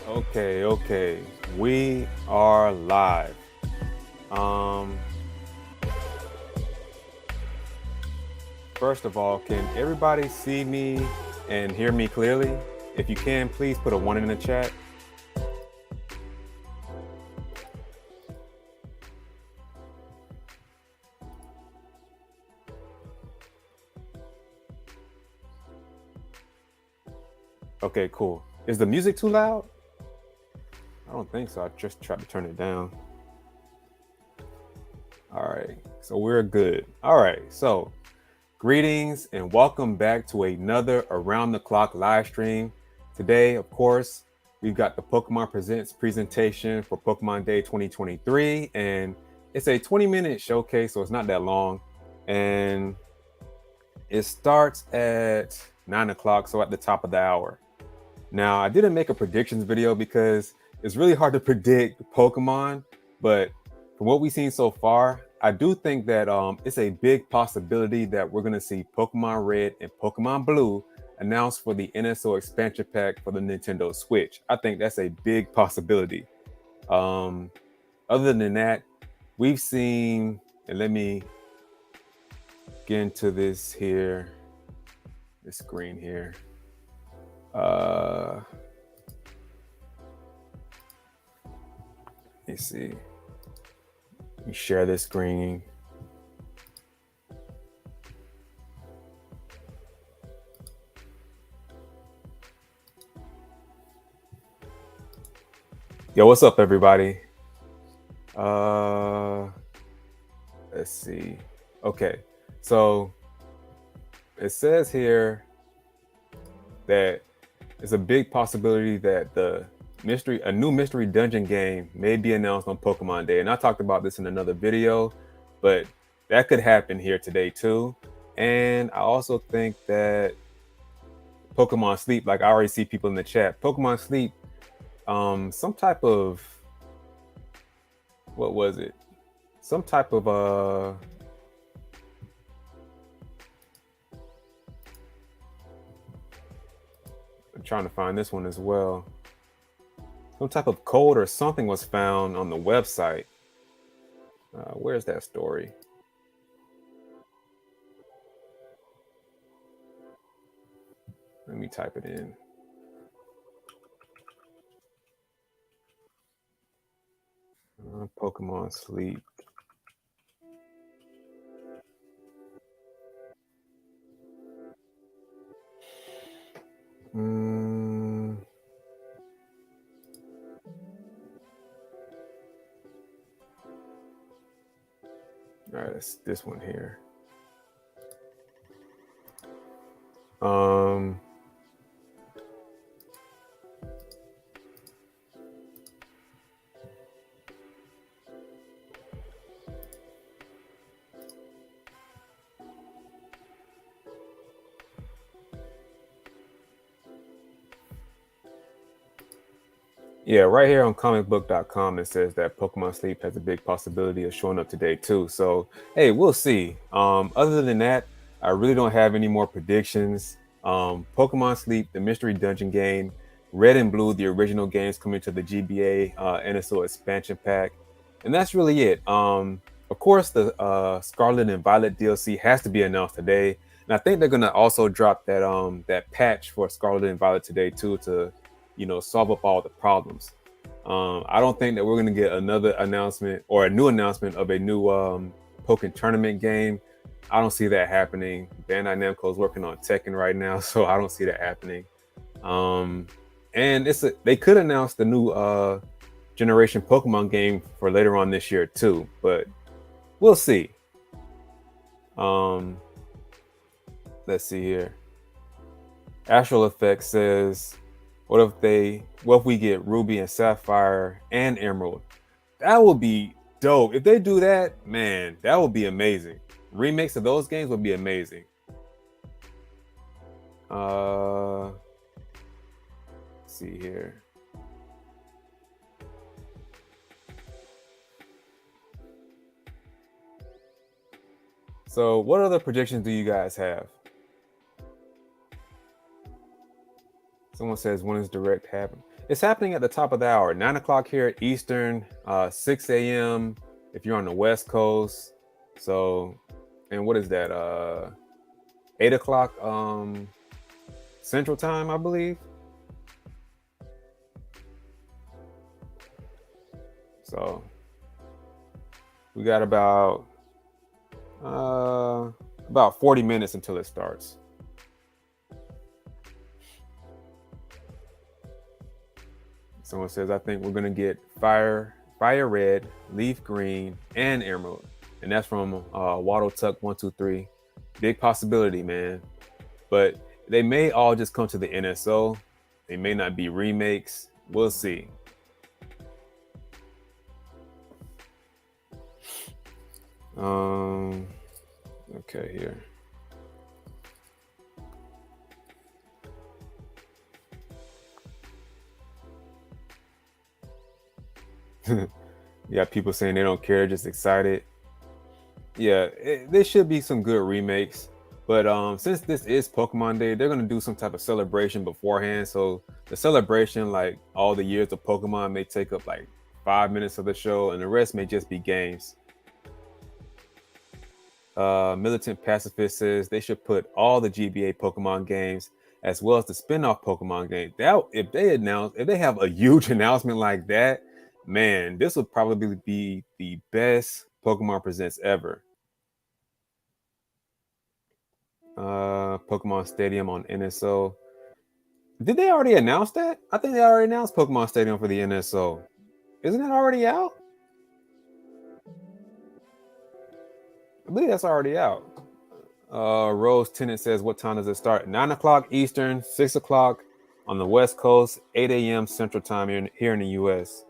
Okay. We are live. Um, First of all, can everybody see me and hear me clearly? If you can, please put a one in the chat. Okay, cool. Is the music too loud? I don't think so. I just tried to turn it down. All right, so we're good. All right, so greetings and welcome back to another Around the Clock live stream. Today, of course, we've got the Pokemon Presents presentation for Pokemon Day 2023, and it's a 20-minute showcase, so it's not that long. And it starts at 9 o'clock, so at the top of the hour. Now, I didn't make a predictions video because it's really hard to predict Pokemon, but from what we've seen so far, I do think that it's a big possibility that we're going to see Pokemon Red and Pokemon Blue announced for the NSO expansion pack for the Nintendo Switch. I think that's a big possibility. Um, Other than that, we've seen, and let me get into this here, this screen here. Let me see. Let me share this screen. Yo, what's up, everybody? Let's see. Okay, so it says here that it's a big possibility that a new mystery dungeon game may be announced on Pokemon Day, and I talked about this in another video, but that could happen here today too. And I also think that Pokemon Sleep, like I already see people in the chat, Pokemon Sleep, some type of what was it? Some type of I'm trying to find this one as well. Some type of code or something was found on the website. Where's that story? Let me type it in. Pokemon Sleep. All right, it's this one here. Yeah, right here on comicbook.com, it says that Pokemon Sleep has a big possibility of showing up today too. So, hey, we'll see. Other than that, I really don't have any more predictions. Pokemon Sleep, the Mystery Dungeon game, Red and Blue, the original games coming to the GBA NSO expansion pack, and that's really it. Of course, the Scarlet and Violet DLC has to be announced today, and I think they're gonna also drop that patch for Scarlet and Violet today too to solve up all the problems. I don't think that we're going to get another announcement or a new announcement of a new Pokken tournament game. I don't see that happening. Bandai Namco is working on Tekken right now, so I don't see that happening. And they could announce the new generation Pokemon game for later on this year too, but we'll see. Let's see here. Astral Effect says, what if we get Ruby and Sapphire and Emerald? That would be dope. If they do that, man, that would be amazing. Remakes of those games would be amazing. Let's see here. So what other predictions do you guys have? Someone says, when is direct happening? It's happening at the top of the hour, 9 o'clock here at Eastern, 6 a.m. if you're on the West Coast. So, and what is that? 8 o'clock Central Time, I believe. So we got about 40 minutes until it starts. Someone says, I think we're gonna get fire red, leaf green, and emerald. And that's from Waddle Tuck 123. Big possibility, man. But they may all just come to the NSO. They may not be remakes. We'll see. Okay, here. You got people saying they don't care, just excited. Yeah, there should be some good remakes. But since this is Pokemon Day, they're gonna do some type of celebration beforehand. So the celebration, like all the years of Pokemon, may take up like 5 minutes of the show, and the rest may just be games. Militant Pacifist says they should put all the GBA Pokemon games as well as the spin-off Pokemon game. That if they have a huge announcement like that, man, this would probably be the best Pokemon Presents ever. Pokemon Stadium on NSO. Did they already announce that? I think they already announced Pokemon Stadium for the NSO. Isn't it already out? I believe that's already out. Rose Tennant says, what time does it start? 9 o'clock Eastern, 6 o'clock on the West Coast, 8 a.m. Central Time here in the US.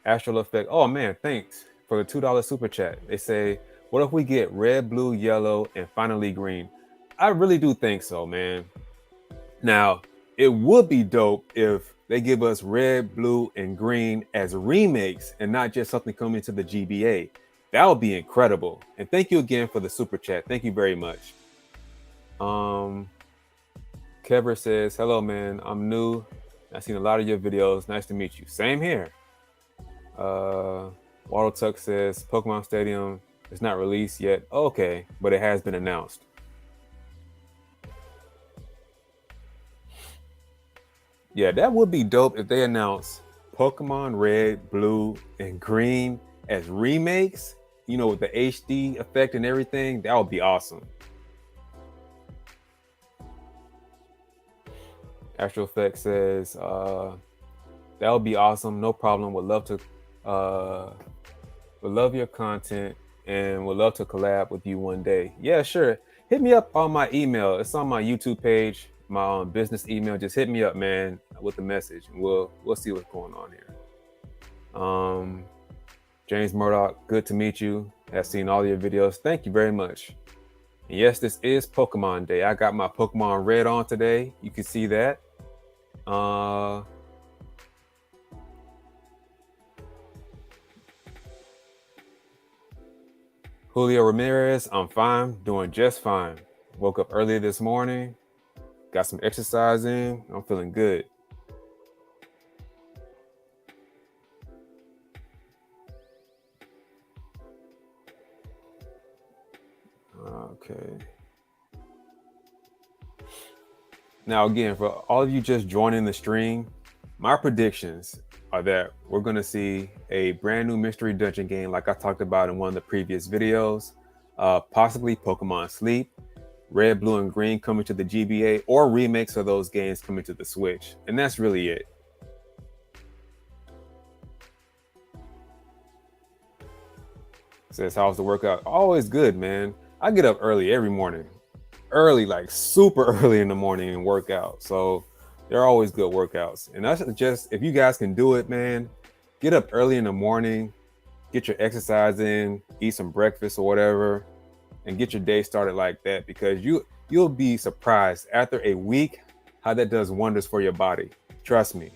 Astral Effect. Oh man, thanks for the $2 super chat. They say, what if we get red, blue, yellow, and finally green? I really do think so, man. Now, it would be dope if they give us red, blue, and green as remakes and not just something coming to the GBA. That would be incredible. And thank you again for the super chat. Thank you very much. Kever says, hello, man. I'm new. I've seen a lot of your videos. Nice to meet you. Same here. Waddle Tuck says, Pokemon Stadium is not released yet. Okay, but it has been announced. Yeah, that would be dope if they announce Pokemon Red, Blue, and Green as remakes, you know, with the HD effect and everything. That would be awesome. Astro Effect says, that would be awesome. No problem. Would love your content and would love to collab with you one day. Yeah, sure. Hit me up on my email. It's on my YouTube page, my business email. Just hit me up, man, with the message, and we'll see what's going on here. James Murdoch, good to meet you. I've seen all your videos. Thank you very much. And yes, this is Pokemon Day. I got my Pokemon Red on today. You can see that. Julio Ramirez, I'm fine, doing just fine. Woke up early this morning, got some exercise in. I'm feeling good. Okay. Now, again, for all of you just joining the stream, my predictions are that we're going to see a brand new mystery dungeon game like I talked about in one of the previous videos, possibly Pokemon Sleep, Red, Blue, and Green coming to the GBA, or remakes of those games coming to the Switch. And that's really it. Says, how's the workout? Always good, man. I get up early every morning. Early, like super early in the morning and work out. So they're always good workouts. And that's just, if you guys can do it, man, get up early in the morning, get your exercise in, eat some breakfast or whatever, and get your day started like that, because you'll be surprised after a week how that does wonders for your body. Trust me.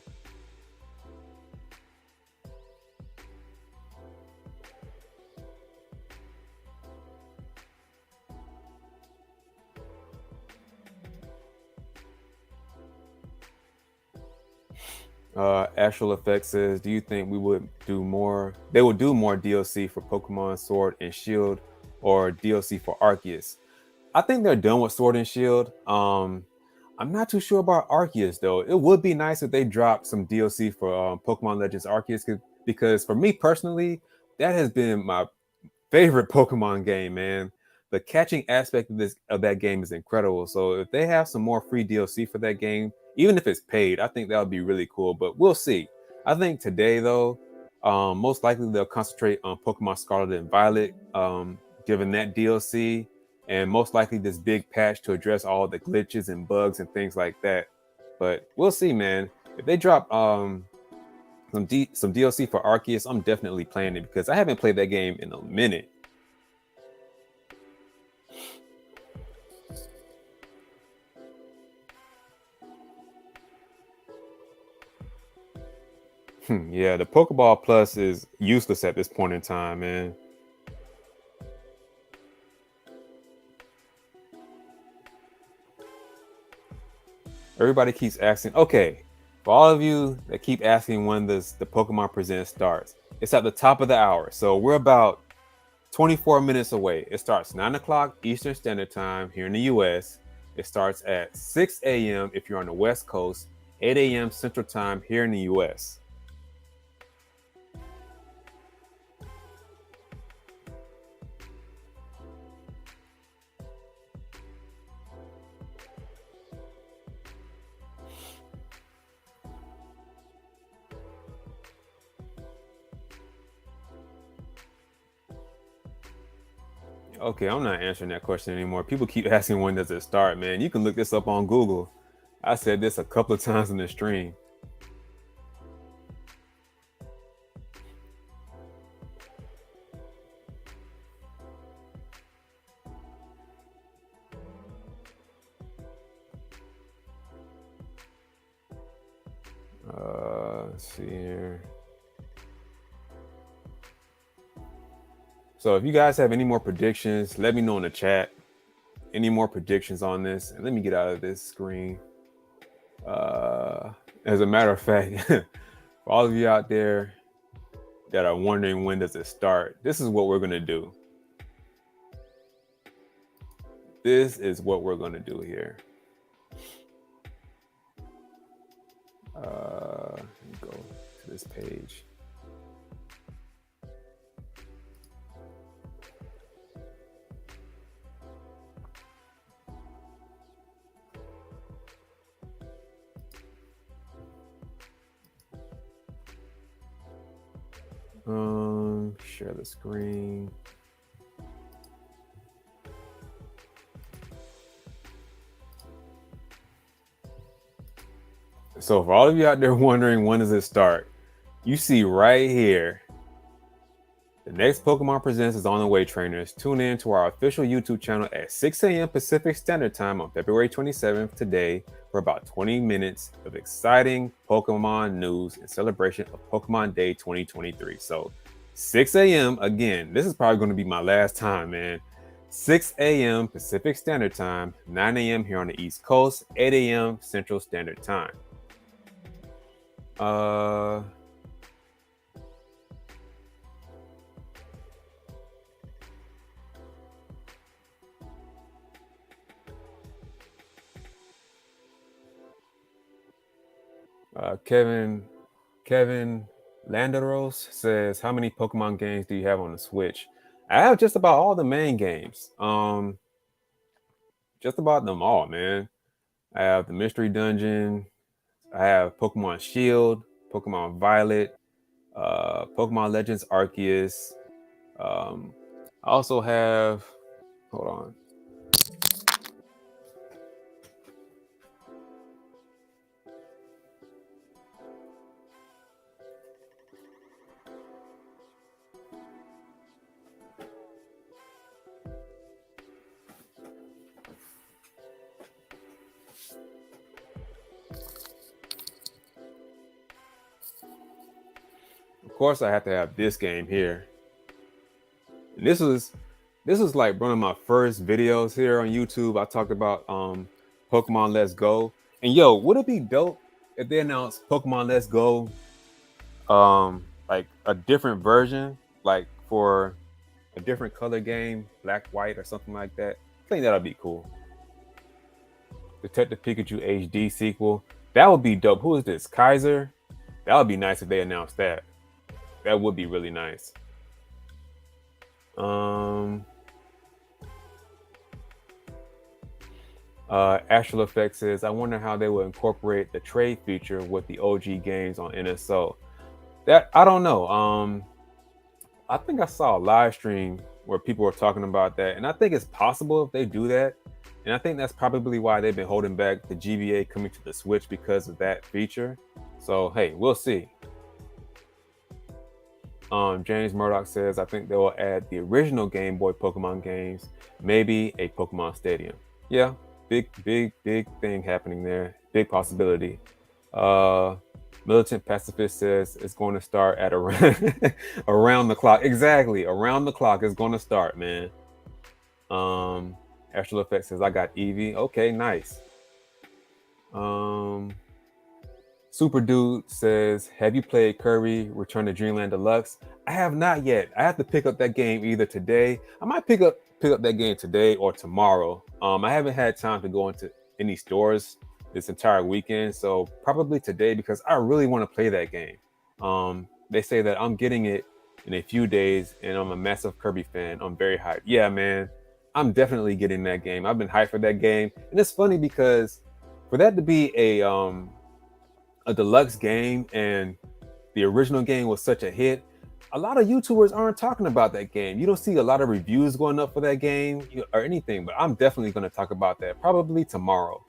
Astral Effect says, "Do you think we would do more? They will do more DLC for Pokemon Sword and Shield, or DLC for Arceus?" I think they're done with Sword and Shield. I'm not too sure about Arceus though. It would be nice if they dropped some DLC for Pokemon Legends Arceus, because for me personally, that has been my favorite Pokemon game, man. The catching aspect of that game is incredible. So if they have some more free DLC for that game, even if it's paid, I think that would be really cool. But we'll see. I think today though, most likely they'll concentrate on Pokemon Scarlet and Violet, given that DLC, and most likely this big patch to address all the glitches and bugs and things like that. But we'll see, man. If they drop some DLC for Arceus, I'm definitely playing it because I haven't played that game in a minute. Yeah, the Pokeball Plus is useless at this point in time, man. Everybody keeps asking. Okay, for all of you that keep asking when the Pokemon Present starts, it's at the top of the hour. So we're about 24 minutes away. It starts 9 o'clock Eastern Standard Time here in the US. It starts at 6 a.m. if you're on the West Coast, 8 a.m. Central Time here in the US. Okay, I'm not answering that question anymore. People keep asking when does it start, man. You can look this up on Google. I said this a couple of times in the stream. Let's see here. So if you guys have any more predictions, let me know in the chat. Any more predictions on this? And let me get out of this screen. As a matter of fact, for all of you out there that are wondering when does it start, this is what we're gonna do. This is what we're gonna do here. Let me go to this page. Share the screen. So for all of you out there wondering when does it start, you see right here, the next Pokemon Presents is on the way, trainers. Tune in to our official YouTube channel at 6 a.m. Pacific Standard Time on February 27th today for about 20 minutes of exciting Pokemon news in celebration of Pokemon Day 2023. So 6 a.m. again, this is probably going to be my last time, man. 6 a.m. Pacific Standard Time, 9 a.m. here on the East Coast, 8 a.m. Central Standard Time. Kevin Landeros says, how many Pokemon games do you have on the Switch? I have just about all the main games. Just about them all, man. I have the Mystery Dungeon. I have Pokemon Shield, Pokemon Violet, Pokemon Legends Arceus. I also have, hold on. Of course, I have to have this game here. And this was like one of my first videos here on YouTube. I talked about Pokemon Let's Go. And yo, would it be dope if they announce Pokemon Let's Go, like a different version, like for a different color game, black, white, or something like that, I think that'll be cool. Detective Pikachu HD sequel, that would be dope. Who is this? Kaiser? That would be nice if they announced that. That would be really nice. Astral Effect says, I wonder how they will incorporate the trade feature with the OG games on NSO. That I don't know. I think I saw a live stream where people were talking about that, and I think it's possible if they do that. And I think that's probably why they've been holding back the GBA coming to the Switch, because of that feature. So hey, we'll see. James Murdoch says, I think they will add the original Game Boy Pokemon games, maybe a Pokemon Stadium. Yeah, big thing happening there. Big possibility. Militant Pacifist says it's going to start at around around the clock. Exactly, around the clock is going to start, man. Astral Effect says, I got Eevee. Okay, nice. Super Dude says, have you played Kirby Return to Dreamland Deluxe? I have not yet. I have to pick up that game either today. I might pick up that game today or tomorrow. I haven't had time to go into any stores this entire weekend, so probably today, because I really want to play that game. They say that I'm getting it in a few days, and I'm a massive Kirby fan. I'm very hyped. Yeah, man, I'm definitely getting that game. I've been hyped for that game, and it's funny because for that to be a deluxe game and the original game was such a hit, a lot of YouTubers aren't talking about that game. You don't see a lot of reviews going up for that game or anything, but I'm definitely going to talk about that probably tomorrow.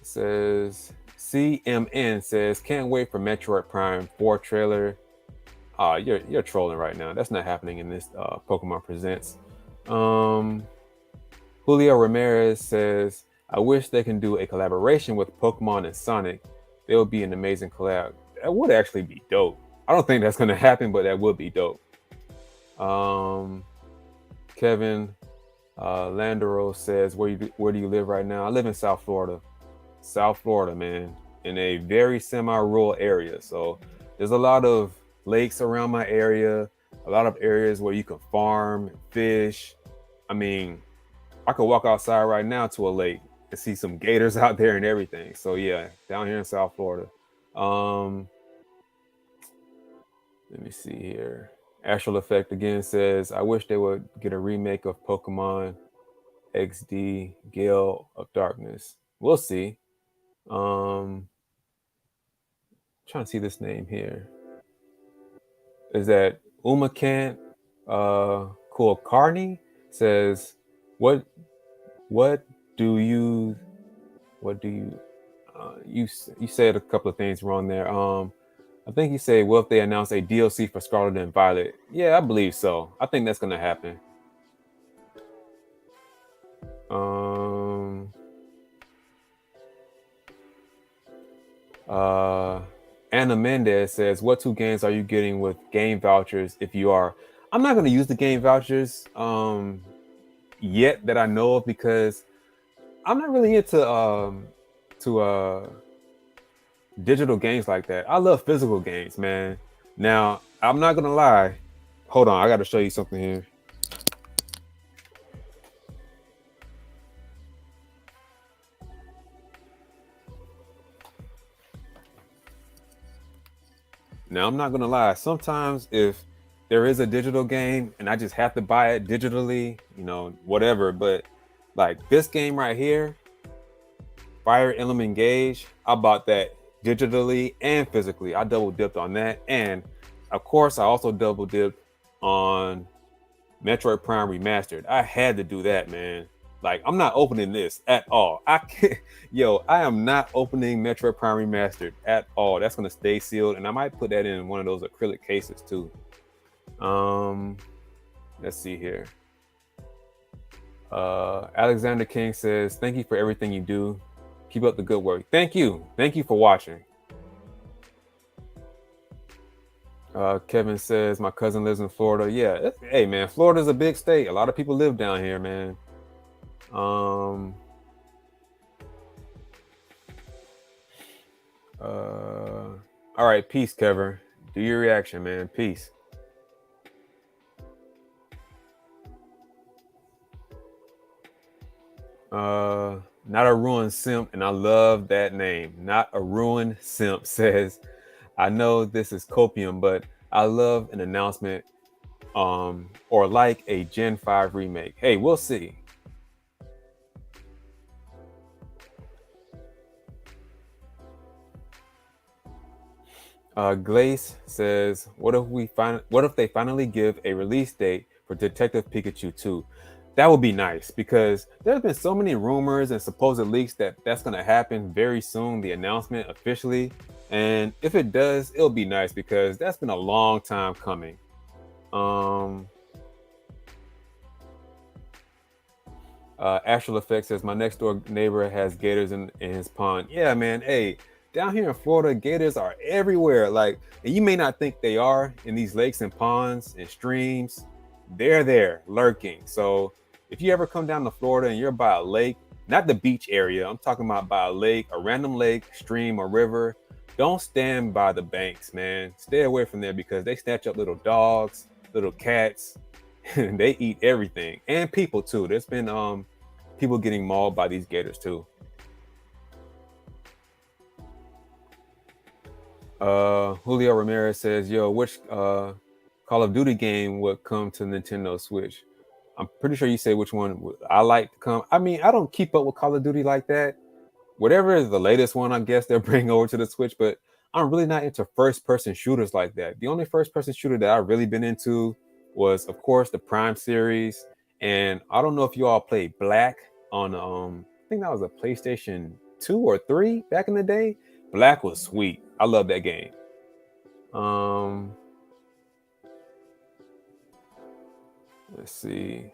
Says CMN says, can't wait for Metroid Prime 4 trailer. You're trolling right now. That's not happening in this Pokemon Presents. Julio Ramirez says, I wish they can do a collaboration with Pokemon and Sonic. They would be an amazing collab. That would actually be dope. I don't think that's going to happen, but that would be dope. Kevin Landero says, where do you live right now? I live in South Florida. South Florida, man, in a very semi-rural area. So there's a lot of lakes around my area, a lot of areas where you can farm, fish. I mean, I could walk outside right now to a lake and see some gators out there and everything. So yeah, down here in South Florida. Let me see here. Astral Effect again says, I wish they would get a remake of Pokemon XD Gale of Darkness. We'll see. Trying to see this name here. Is that Umakant Kulkarni says, what do you you said a couple of things wrong there. I think you said, well, if they announce a DLC for Scarlet and Violet. Yeah, I believe so. I think that's gonna happen. Anna Mendez says, what 2 games are you getting with game vouchers if you are? I'm not going to use the game vouchers yet that I know of, because I'm not really into digital games like that. I love physical games, man. Now, I'm not going to lie. Hold on, I got to show you something here. Now, I'm not going to lie. Sometimes if there is a digital game and I just have to buy it digitally, whatever. But like this game right here, Fire Emblem Engage, I bought that digitally and physically. I double dipped on that. And of course, I also double dipped on Metroid Prime Remastered. I had to do that, man. Like, I'm not opening this at all. I am not opening Metroid Prime Remastered at all. That's gonna stay sealed, and I might put that in one of those acrylic cases too. Let's see here. Alexander King says, thank you for everything you do. Keep up the good work. Thank you for watching. Kevin says, my cousin lives in Florida. Yeah, hey man, Florida's a big state. A lot of people live down here, man. All right, peace, Kevin. Do your reaction, man. Peace. Not a ruined simp, and I love that name. Not a ruined simp says, I know this is copium, but I love an announcement, or like a Gen 5 remake. Hey, we'll see. Glace says, what if they finally give a release date for Detective Pikachu 2? That would be nice because there's been so many rumors and supposed leaks that that's going to happen very soon, the announcement officially. And if it does, it'll be nice because that's been a long time coming. Um, Astral Effect says, my next door neighbor has gators in his pond. Yeah, man. Hey, down here in Florida, gators are everywhere. Like, and you may not think they are in these lakes and ponds and streams. They're there lurking. So if you ever come down to Florida and you're by a lake, not the beach area, I'm talking about by a lake, a random lake, stream, or river, don't stand by the banks, man. Stay away from there because they snatch up little dogs, little cats, they eat everything and people too. There's been people getting mauled by these gators too. Julio Ramirez says, "Yo, which Call of Duty game would come to Nintendo Switch?" I'm pretty sure you say which one would I like to come. I mean, I don't keep up with Call of Duty like that. Whatever is the latest one, I guess they're bringing over to the Switch, but I'm really not into first person shooters like that. The only first person shooter that I've really been into was, of course, the Prime series. And I don't know if you all played Black on, I think that was a PlayStation 2 or 3 back in the day. Black was sweet. I love that game. Um, let's see.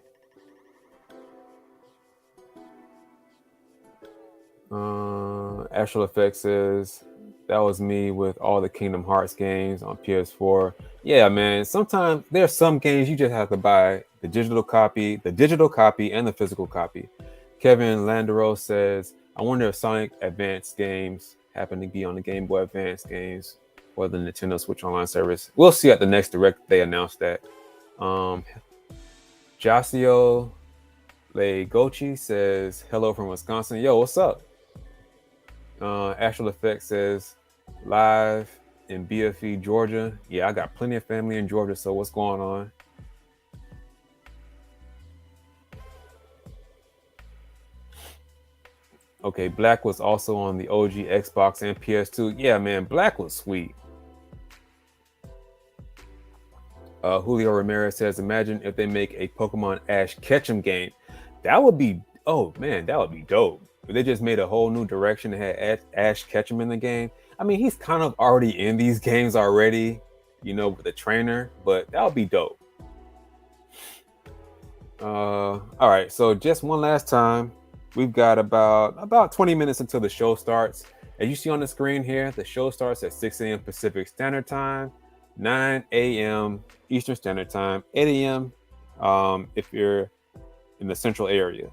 Astral Effects says that was me with all the Kingdom Hearts games on PS4. Yeah, man. Sometimes there's some games you just have to buy the digital copy, and the physical copy. Kevin Landero says, "I wonder if Sonic Advance games happen to be on the Game Boy Advance games or the Nintendo Switch Online service. We'll see at the next direct they announce that." Um, Jasio Legochi says, "Hello from Wisconsin. Yo, what's up?" Astral Effect says, live in BFE, Georgia. Yeah, I got plenty of family in Georgia, so what's going on? Okay, Black was also on the OG Xbox and PS2. Yeah, man, Black was sweet. Julio Ramirez says, imagine if they make a Pokemon Ash Ketchum game. That would be, oh man, that would be dope. If they just made a whole new direction and had Ash Ketchum in the game. I mean, he's kind of already in these games already, with the trainer, but that would be dope. All right, so just one last time. We've got about 20 minutes until the show starts. As you see on the screen here, the show starts at 6 a.m. Pacific Standard Time, 9 a.m. Eastern Standard Time, 8 a.m. If you're in the central area.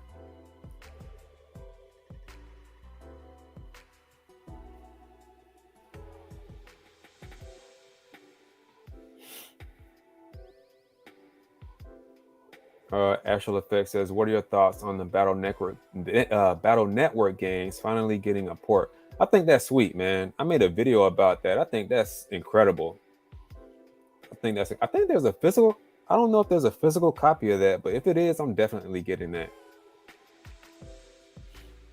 Astral Effect says, "What are your thoughts on the Battle Network games finally getting a port?" I think that's sweet, man. I made a video about that. I think that's incredible. I think there's a physical. I don't know if there's a physical copy of that, but if it is, I'm definitely getting that.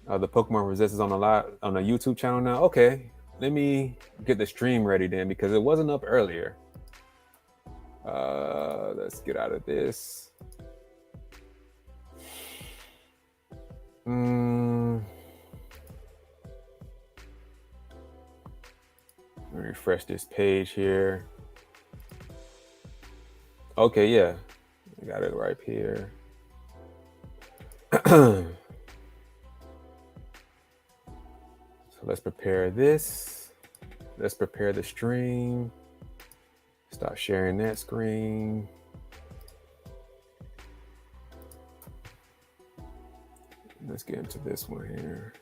The Pokemon Resist is on a YouTube channel now. Okay, let me get the stream ready then because it wasn't up earlier. Let's get out of this. Refresh this page here. Okay, yeah, I got it right here. So let's prepare this. Let's prepare the stream. Stop sharing that screen. Let's get into this one here.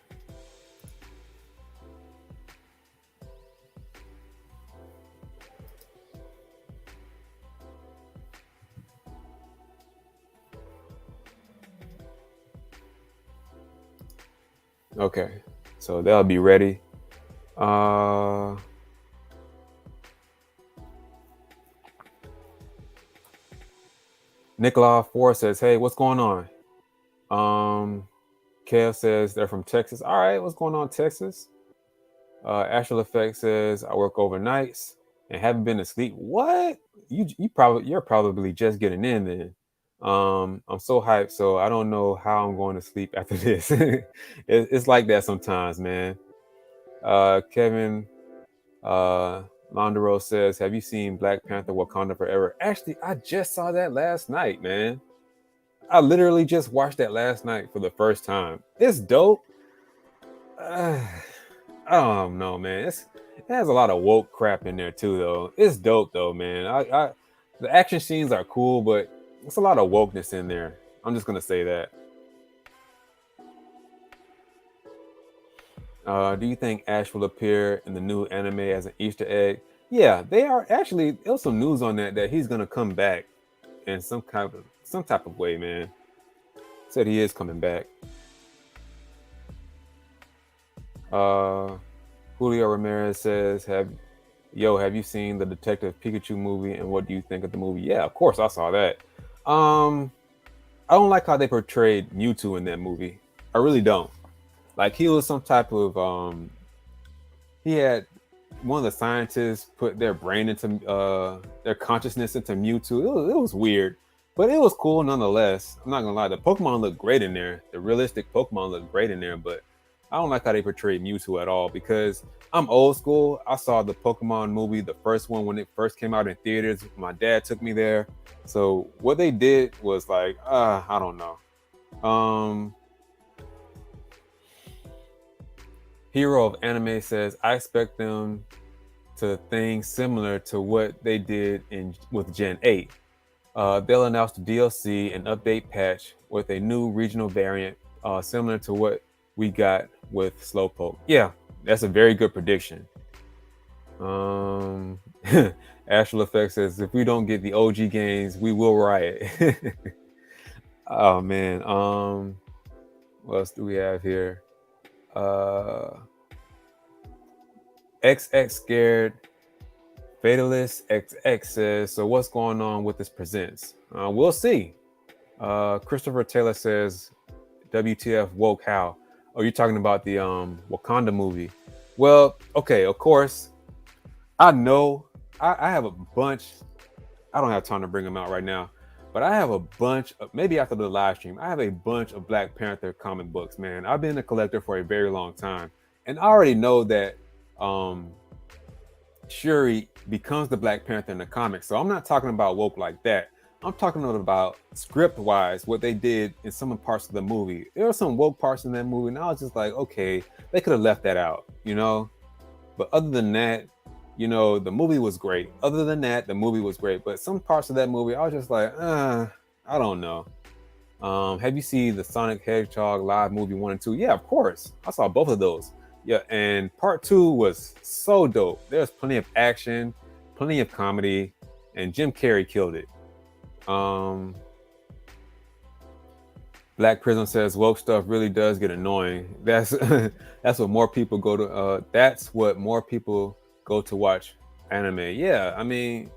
Okay, so they'll be ready. Uh, Nicola Four says, "Hey, what's going on?" Kev says they're from Texas. All right, what's going on, Texas? Astral Effect says I work overnights and haven't been asleep. What? You're probably just getting in then. I'm so hyped, so I don't know how I'm going to sleep after this. It's like that sometimes, man. Kevin Londero says, "Have you seen Black Panther: Wakanda Forever?" Actually, I just saw that last night, man. I literally just watched that last night for the first time. It's dope. I don't know, man. It has a lot of woke crap in there too, though. It's dope though, man. The action scenes are cool, but it's a lot of wokeness in there. I'm just gonna say that. Do you think Ash will appear in the new anime as an Easter egg? Yeah, they are actually. There was some news on that he's gonna come back in some type of way, man. Said he is coming back. Uh, Julio Ramirez says, have you seen the Detective Pikachu movie and what do you think of the movie?" Yeah, of course I saw that. Um, I don't like how they portrayed Mewtwo in that movie. I really don't. Like he was some type of he had one of the scientists put their brain into their consciousness into Mewtwo. It was weird, but it was cool nonetheless. I'm not gonna lie, the Pokemon looked great in there. The realistic Pokemon looked great in there, but I don't like how they portrayed Mewtwo at all because I'm old school. I saw the Pokemon movie, the first one when it first came out in theaters. My dad took me there. So what they did was like, I don't know. Um, Hero of Anime says, I expect them to things similar to what they did in with Gen 8. They'll announce the DLC and update patch with a new regional variant, similar to what we got with Slowpoke. Yeah, that's a very good prediction. Um, Astral Effect says, if we don't get the OG games, we will riot. Oh man. What else do we have here? Uh, XX Scared Fatalist XX says, so what's going on with this presents? We'll see. Christopher Taylor says, WTF woke how? Oh, you're talking about the Wakanda movie. Well, okay, of course. I know I have a bunch. I don't have time to bring them out right now, but I have a bunch of, maybe after the live stream, I have a bunch of Black Panther comic books, man. I've been a collector for a very long time. And I already know that um Shuri becomes the Black Panther in the comics. So I'm not talking about woke like that. I'm talking about script wise, what they did in some parts of the movie. There were some woke parts in that movie, and I was just like, okay, they could have left that out, you know? But other than that, the movie was great. Other than that, the movie was great. But some parts of that movie, I was just like, I don't know. Have you seen the Sonic Hedgehog live movie 1 and 2? Yeah, of course. I saw both of those. Yeah, and part 2 was so dope. There's plenty of action, plenty of comedy, and Jim Carrey killed it. Black Prism says woke stuff really does get annoying. That's that's what more people go to. That's what more people go to watch anime. Yeah, I mean,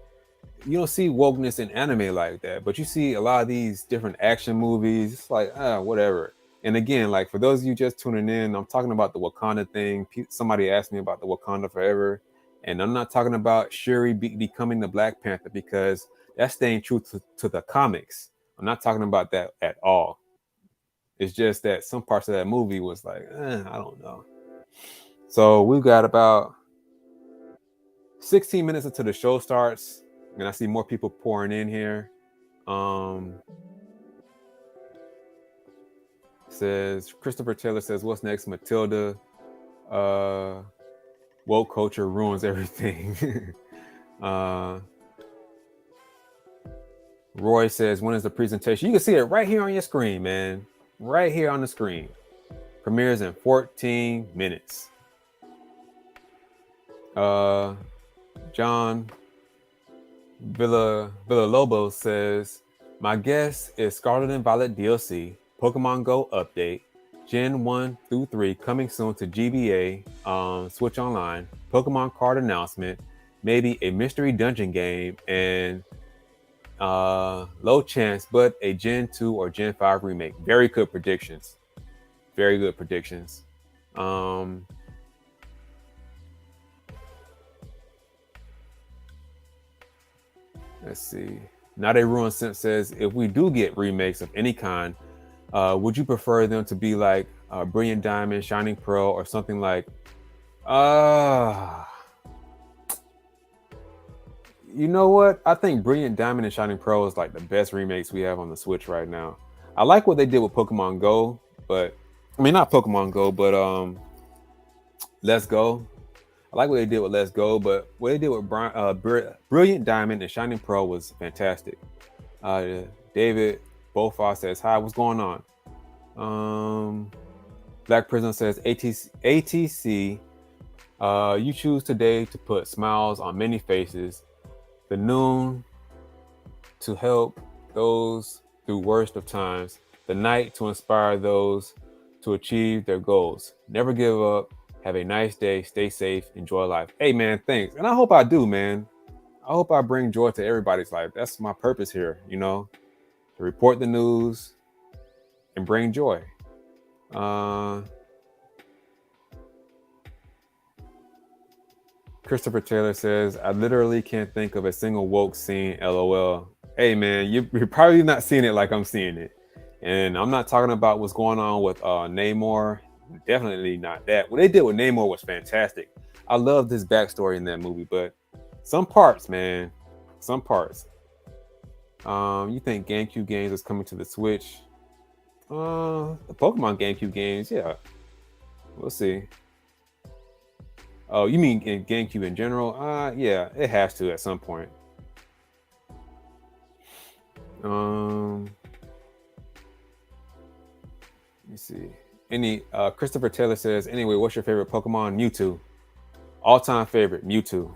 you don't see wokeness in anime like that, but you see a lot of these different action movies. It's like whatever. And again, like for those of you just tuning in, I'm talking about the Wakanda thing. Somebody asked me about the Wakanda Forever, and I'm not talking about Shuri becoming the Black Panther because that's staying true to the comics. I'm not talking about that at all. It's just that some parts of that movie was like, I don't know. So we've got about 16 minutes until the show starts, and I see more people pouring in here. Says Christopher Taylor says, "What's next, Matilda? Woke culture ruins everything." Roy says, "When is the presentation?" You can see it right here on your screen, man. Right here on the screen. Premieres in 14 minutes. John Villalobos says, "My guess is Scarlet and Violet DLC, Pokemon Go update, Gen 1 through 3 coming soon to GBA, Switch Online, Pokemon card announcement, maybe a mystery dungeon game, and low chance, but a Gen 2 or Gen 5 remake. Very good predictions. Very good predictions. Let's see. Not a Ruined Simp says, if we do get remakes of any kind, would you prefer them to be like Brilliant Diamond, Shining Pearl, or something like you know what? I think Brilliant Diamond and Shining Pearl is like the best remakes we have on the Switch right now. I like what they did with Pokemon Go, but I mean not Pokemon Go, but Let's Go. I like what they did with Let's Go, but what they did with Brilliant Diamond and Shining Pearl was fantastic. David Boffa says, hi, what's going on? Black Prison says, ATC, you choose today to put smiles on many faces. The noon to help those through worst of times. The night to inspire those to achieve their goals. Never give up. Have a nice day. Stay safe. Enjoy life. Hey, man, thanks. And I hope I do, man. I hope I bring joy to everybody's life. That's my purpose here, you know, to report the news and bring joy. Christopher Taylor says, I literally can't think of a single woke scene, LOL. Hey, man, you're probably not seeing it like I'm seeing it. And I'm not talking about what's going on with Namor. Definitely not that. What they did with Namor was fantastic. I love this backstory in that movie, but some parts, man, some parts. You think GameCube games is coming to the Switch? The Pokemon GameCube games, yeah. We'll see. Oh, you mean in GameCube in general? Yeah, it has to at some point. Let me see. Christopher Taylor says, anyway, what's your favorite Pokemon? Mewtwo. All-time favorite, Mewtwo.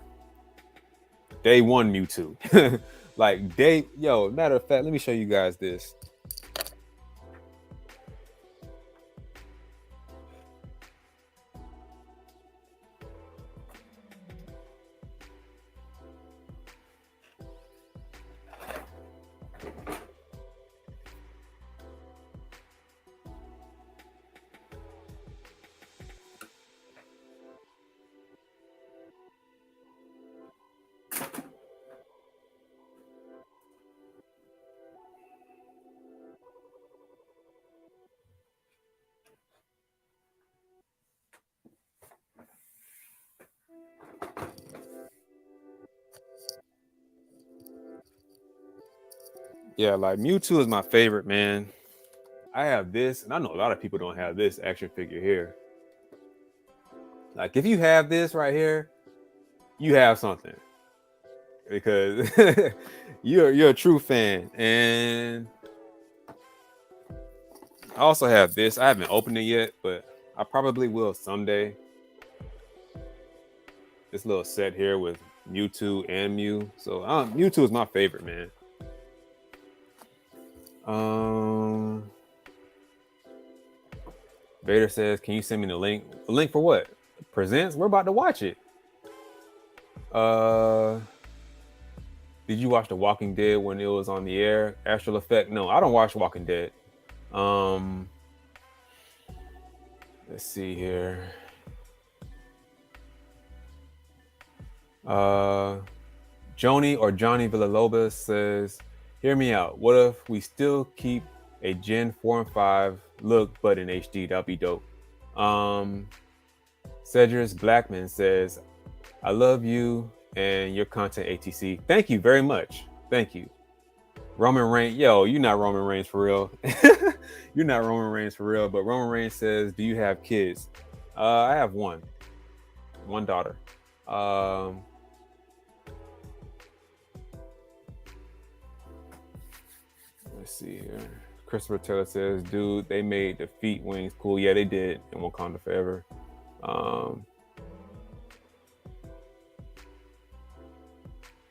Day one Mewtwo. Matter of fact, let me show you guys this. Yeah, like Mewtwo is my favorite, man. I have this, and I know a lot of people don't have this action figure here. Like, if you have this right here, you have something, because you're a true fan. And I also have this. I haven't opened it yet, but I probably will someday. This little set here with Mewtwo and Mew. So Mewtwo is my favorite, man. Vader says, can you send me the link? The link for what? Presents? We're about to watch it. Did you watch The Walking Dead when it was on the air? Astral Effect? No, I don't watch Walking Dead. Let's see here. Joni or Johnny Villalobos says, hear me out. What if we still keep a Gen 4 and 5 look, but in HD? That'd be dope. Cedrus Blackman says, I love you and your content, ATC. Thank you very much. Thank you. Roman Reigns, you're not Roman Reigns for real. You're not Roman Reigns for real. But Roman Reigns says, do you have kids? I have one daughter. Let's see here. Christopher Taylor says, dude, they made the feet wings cool. Yeah, they did in Wakanda Forever.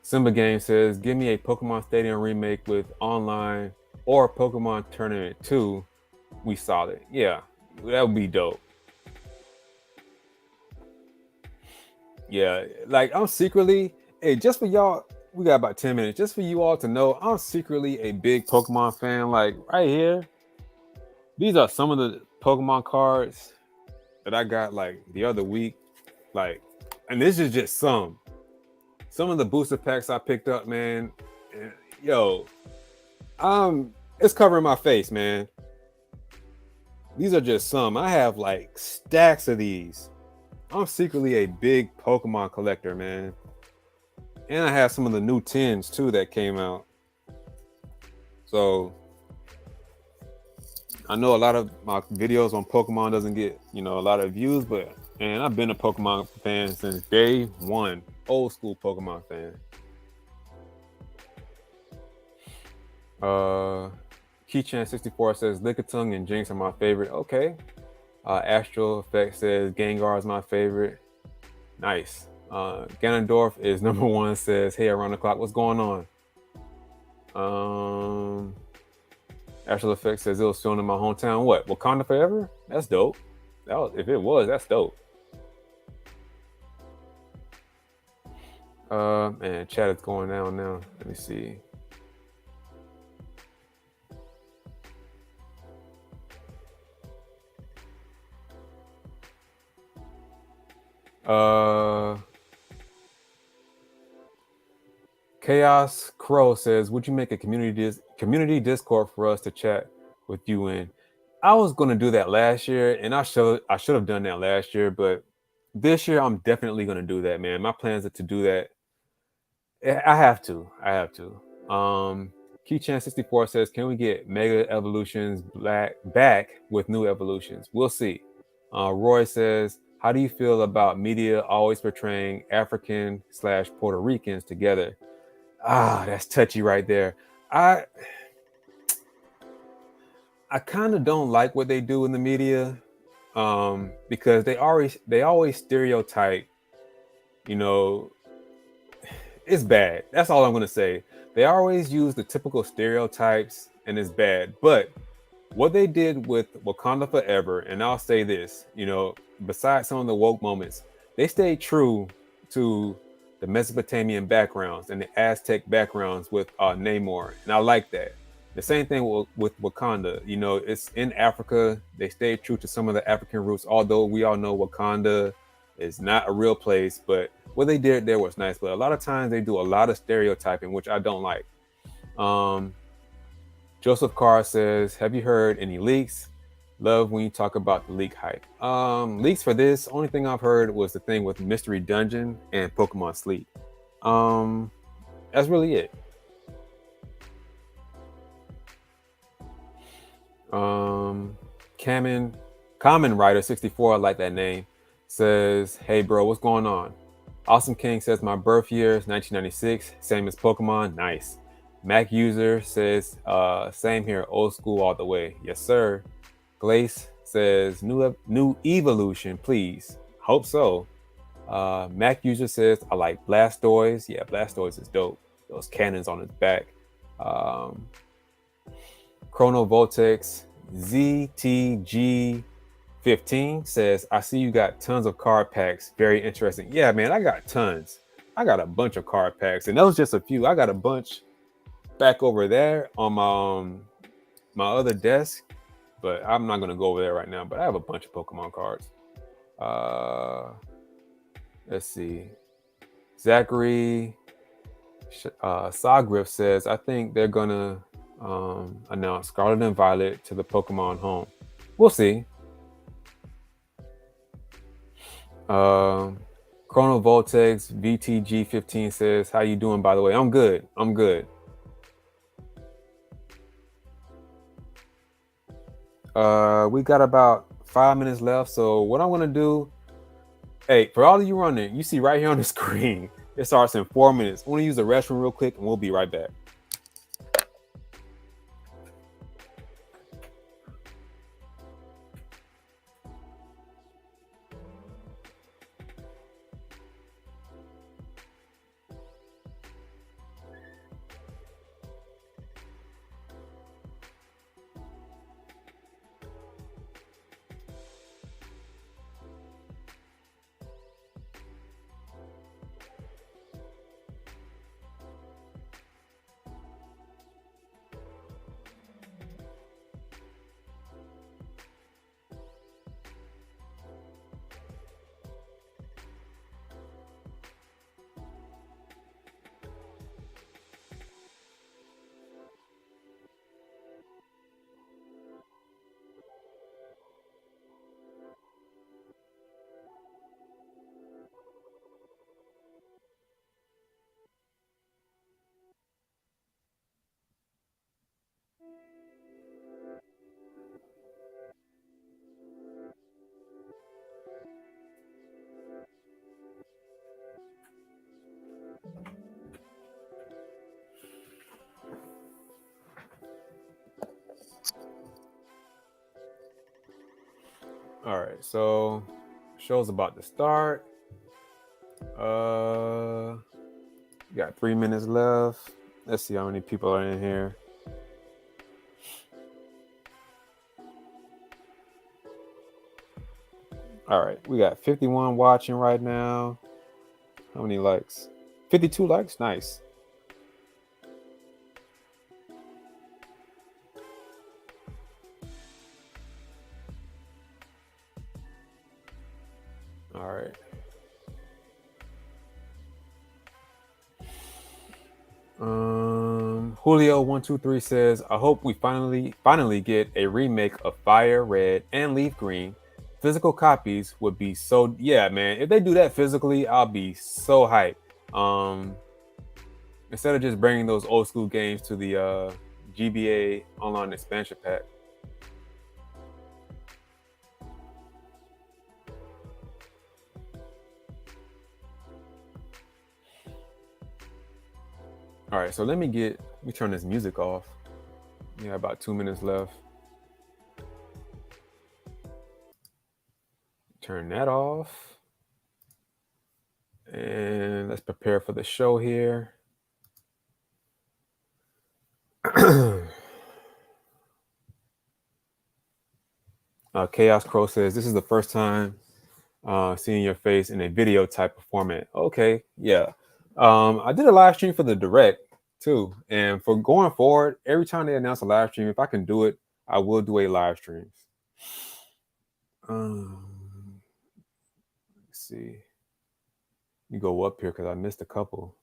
Simba Game says, give me a Pokemon Stadium remake with online or Pokemon Tournament 2. We solid. Yeah, That would be dope. Yeah, like I'm secretly, hey, just for y'all, we got about 10 minutes. Just for you all to know, I'm secretly a big Pokemon fan. Like right here, these are some of the Pokemon cards that I got like the other week. Like, and this is just some. Some of the booster packs I picked up, man. And, yo, it's covering my face, man. These are just some. I have like stacks of these. I'm secretly a big Pokemon collector, man. And I have some of the new tins too that came out. So I know a lot of my videos on Pokemon doesn't get, a lot of views, but man, I've been a Pokemon fan since day one. Old school Pokemon fan. Keychan64 says Lickitung and Jinx are my favorite. Okay. Astral Effect says Gengar is my favorite. Nice. Ganondorf is number one, says, hey, around the clock, what's going on? Astral Effect says it was filmed in my hometown. What? Wakanda Forever? That's dope. If it was, that's dope. Man, chat is going down now. Let me see. Chaos Crow says, would you make a community Discord for us to chat with you in? I was gonna do that last year, and I should have done that last year, but this year I'm definitely gonna do that, man. My plans are to do that. I have to. Keychan64 says, can we get Mega Evolutions back with new evolutions? We'll see. Roy says, how do you feel about media always portraying African/Puerto Ricans together? That's touchy right there. I kind of don't like what they do in the media, because they always stereotype. It's bad. That's all I'm gonna say. They always use the typical stereotypes, and it's bad. But what they did with Wakanda Forever, and I'll say this, besides some of the woke moments, they stayed true to the Mesopotamian backgrounds and the Aztec backgrounds with Namor, and I like that. The same thing with Wakanda. It's in Africa. They stayed true to some of the African roots, although we all know Wakanda is not a real place, but what they did there was nice. But a lot of times they do a lot of stereotyping, which I don't like. Joseph Carr says, have you heard any leaks? Love when you talk about the leak hype. Leaks for this, only thing I've heard was the thing with Mystery Dungeon and Pokemon Sleep. That's really it. Common Rider 64, I like that name, says, hey bro, what's going on? Awesome King says, my birth year is 1996, same as Pokemon. Nice. Mac User says, same here, old school all the way. Yes, sir. Glace says, new evolution, please. Hope so. Mac User says, I like Blastoise. Yeah, Blastoise is dope. Those cannons on its back. Chrono Voltex ZTG 15 says, I see you got tons of card packs. Very interesting. Yeah, man, I got tons. I got a bunch of card packs, and those just a few. I got a bunch back over there on my other desk, but I'm not gonna go over there right now. But I have a bunch of Pokemon cards. Let's see. Zachary Sagriff says, I think they're gonna announce Scarlet and Violet to the Pokemon home. We'll see. Chrono Voltex VTG15 says, how you doing, by the way? I'm good. We got about 5 minutes left. So what I'm gonna do, hey, for all of you running, you see right here on the screen, it starts in 4 minutes. I want to use the restroom real quick, and we'll be right back. All right, so show's about to start. We got 3 minutes left. Let's see how many people are in here. All right, we got 51 watching right now. How many likes? 52 likes. Nice. All right. Julio123 says, I hope we finally get a remake of Fire Red and Leaf Green. Physical copies would be so, yeah, man. If they do that physically, I'll be so hyped. Instead of just bringing those old school games to the GBA online expansion pack. All right, so let me turn this music off. Yeah, about 2 minutes left. Turn that off. And let's prepare for the show here. Chaos Crow says, this is the first time seeing your face in a video type of format. Okay, yeah. I did a live stream for the direct too. And for going forward, every time they announce a live stream, if I can do it, I will do a live stream. Let's see. You go up here because I missed a couple.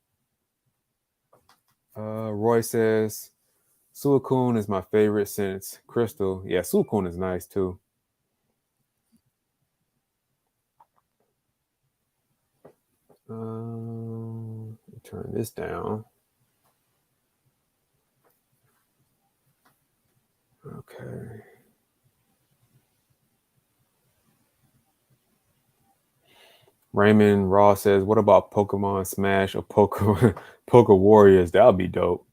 Roy says, Suicune is my favorite since Crystal. Yeah, Suicune is nice too. Turn this down. Okay. Raymond Raw says, what about Pokemon Smash or Poke Warriors? That would be dope.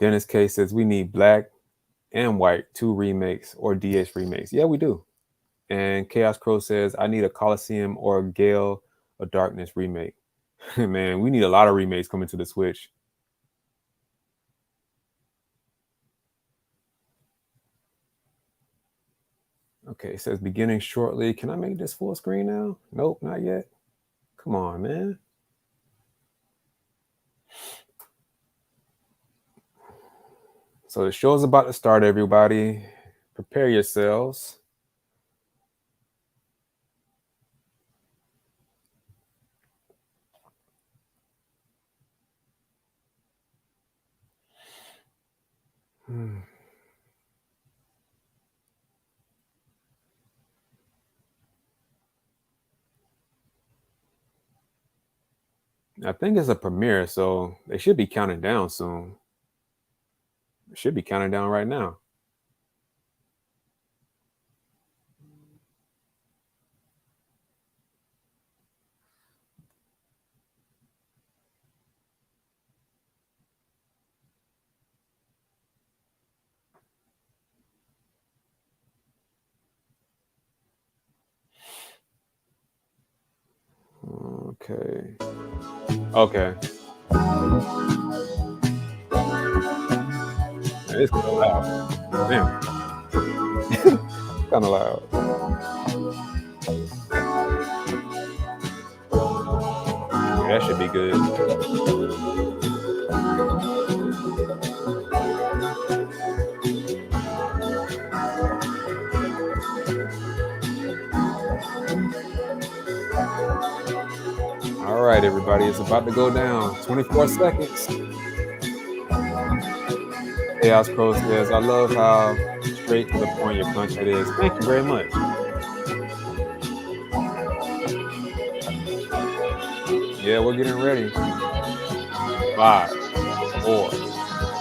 Dennis K says, we need Black and White 2 remakes or DS remakes. Yeah, we do. And Chaos Crow says, I need a Coliseum or a Gale of Darkness remake. Man, we need a lot of remakes coming to the Switch. Okay, it says beginning shortly. Can I make this full screen now? Nope, not yet. Come on, man. So the show's about to start, everybody. Prepare yourselves. I think it's a premiere, so they should be counting down soon. It should be counting down right now. Okay. Okay. Man, it's kind of loud. Damn. Kind of loud. Yeah, that should be good. All right, everybody, it's about to go down. 24 seconds. Chaos Crow says, I love how straight to the point your content is. Thank you very much. Yeah, we're getting ready. 5, 4,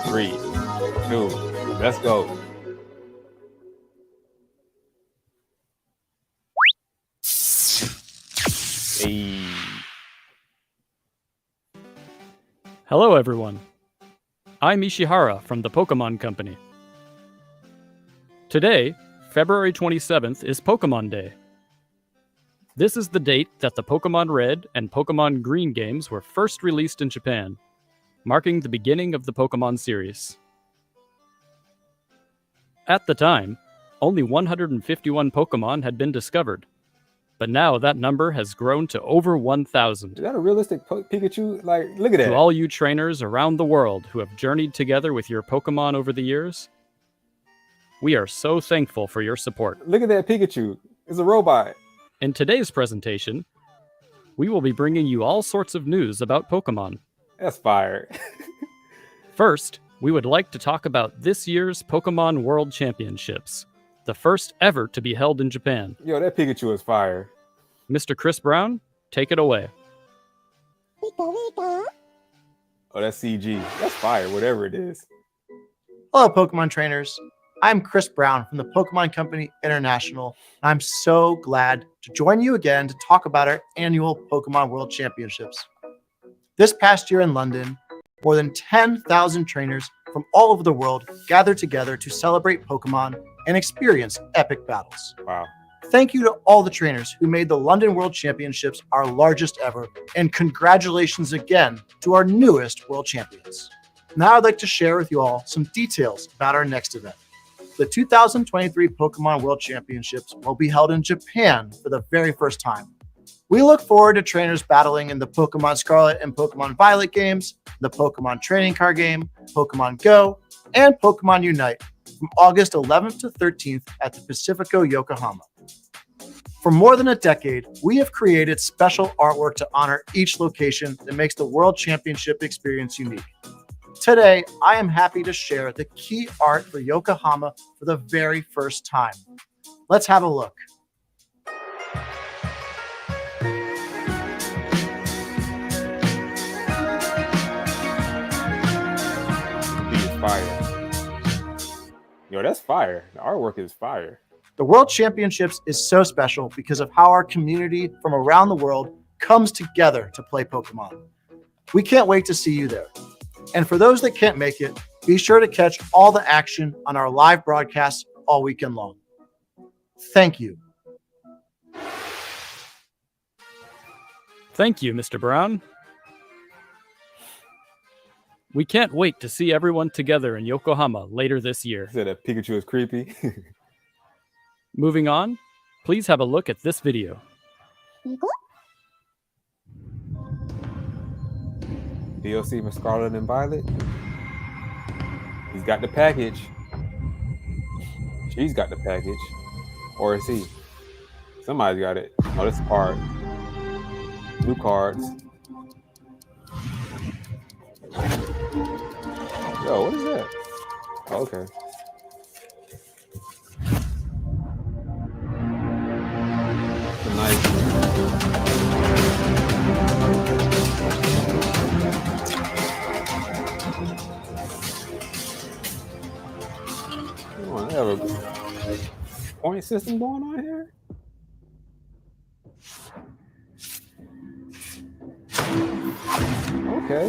3, 2, let's go. Hey. Hello, everyone. I'm Ishihara from the Pokemon Company. Today, February 27th is Pokemon Day. This is the date that the Pokemon Red and Pokemon Green games were first released in Japan, marking the beginning of the Pokemon series. At the time, only 151 Pokemon had been discovered, but now that number has grown to over 1,000. Is that a realistic Pikachu? Like, look at that. To all you trainers around the world who have journeyed together with your Pokemon over the years, we are so thankful for your support. Look at that Pikachu. It's a robot. In today's presentation, we will be bringing you all sorts of news about Pokemon. That's fire. First, we would like to talk about this year's Pokemon World Championships, the first ever to be held in Japan. Yo, that Pikachu is fire. Mr. Chris Brown, take it away. Oh, that's CG. That's fire, whatever it is. Hello, Pokemon trainers. I'm Chris Brown from the Pokemon Company International. I'm so glad to join you again to talk about our annual Pokemon World Championships. This past year in London, more than 10,000 trainers from all over the world gathered together to celebrate Pokemon and experience epic battles. Wow. Thank you to all the trainers who made the London World Championships our largest ever, and congratulations again to our newest world champions. Now I'd like to share with you all some details about our next event. The 2023 Pokemon World Championships will be held in Japan for the very first time. We look forward to trainers battling in the Pokemon Scarlet and Pokemon Violet games, the Pokemon Trading Card Game, Pokemon Go, and Pokemon Unite from August 11th to 13th at the Pacifico Yokohama. For more than a decade, we have created special artwork to honor each location that makes the World Championship experience unique. Today, I am happy to share the key art for Yokohama for the very first time. Let's have a look. Fire. Yo, that's fire. The artwork is fire. The World Championships is so special because of how our community from around the world comes together to play Pokemon. We can't wait to see you there. And for those that can't make it, be sure to catch all the action on our live broadcasts all weekend long. Thank you. Thank you, Mr. Brown. We can't wait to see everyone together in Yokohama later this year. Said that Pikachu is creepy. Moving on, please have a look at this video. DLC for Scarlet and Violet. He's got the package. She's got the package. Or is he? Somebody's got it. Oh, this card. New cards. Yo, what is that? Oh, okay. It's a nice. Come on, they have a point system going on here. Okay.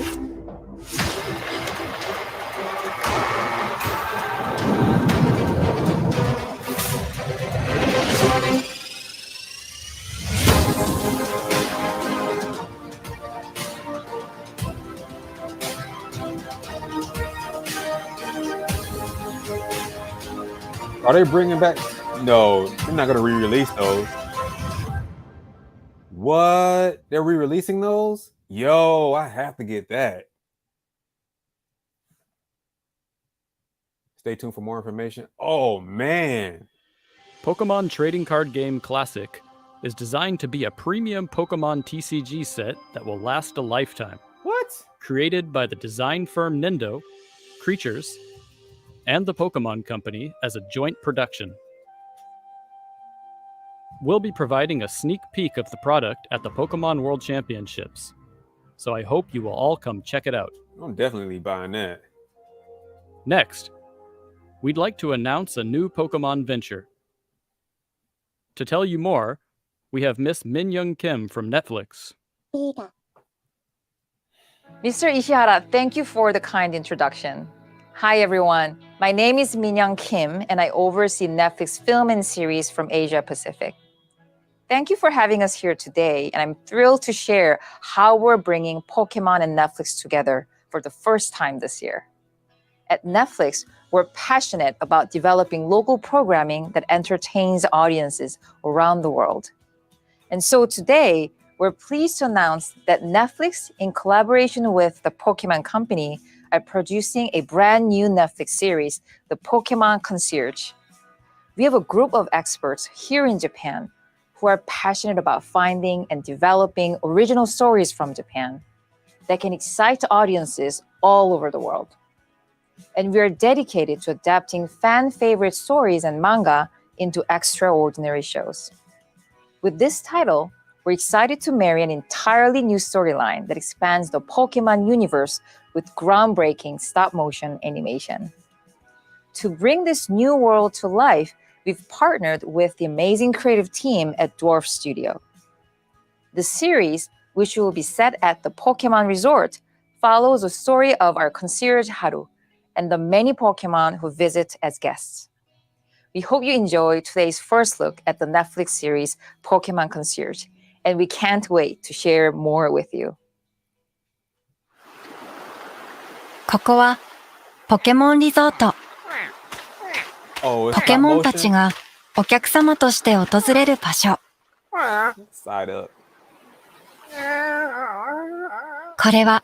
Are they bringing back? No, they're not going to re-release those. What? They're re-releasing those? Yo, I have to get that. Stay tuned for more information. Oh, man. Pokemon Trading Card Game Classic is designed to be a premium Pokemon TCG set that will last a lifetime. What? Created by the design firm Nendo, Creatures, and the Pokemon Company as a joint production. We'll be providing a sneak peek of the product at the Pokemon World Championships, so I hope you will all come check it out. I'm definitely buying that. Next, we'd like to announce a new Pokemon venture. To tell you more, we have Miss Min Young Kim from Netflix. Mr. Ishihara, thank you for the kind introduction. Hi, everyone. My name is Minyoung Kim, and I oversee Netflix film and series from Asia Pacific. Thank you for having us here today, and I'm thrilled to share how we're bringing Pokemon and Netflix together for the first time this year. At Netflix, we're passionate about developing local programming that entertains audiences around the world. And so today, we're pleased to announce that Netflix, in collaboration with the Pokemon Company, are producing a brand new Netflix series, The Pokemon Concierge. We have a group of experts here in Japan who are passionate about finding and developing original stories from Japan that can excite audiences all over the world. And we are dedicated to adapting fan-favorite stories and manga into extraordinary shows. With this title, we're excited to marry an entirely new storyline that expands the Pokemon universe with groundbreaking stop-motion animation. To bring this new world to life, we've partnered with the amazing creative team at Dwarf Studio. The series, which will be set at the Pokemon Resort, follows the story of our concierge Haru and the many Pokemon who visit as guests. We hope you enjoy today's first look at the Netflix series Pokemon Concierge, and we can't wait to share more with you. ここはポケモンリゾート。 Oh, it's ポケ stop モンたち motion? がお客様として訪れる場所。 Side up. これは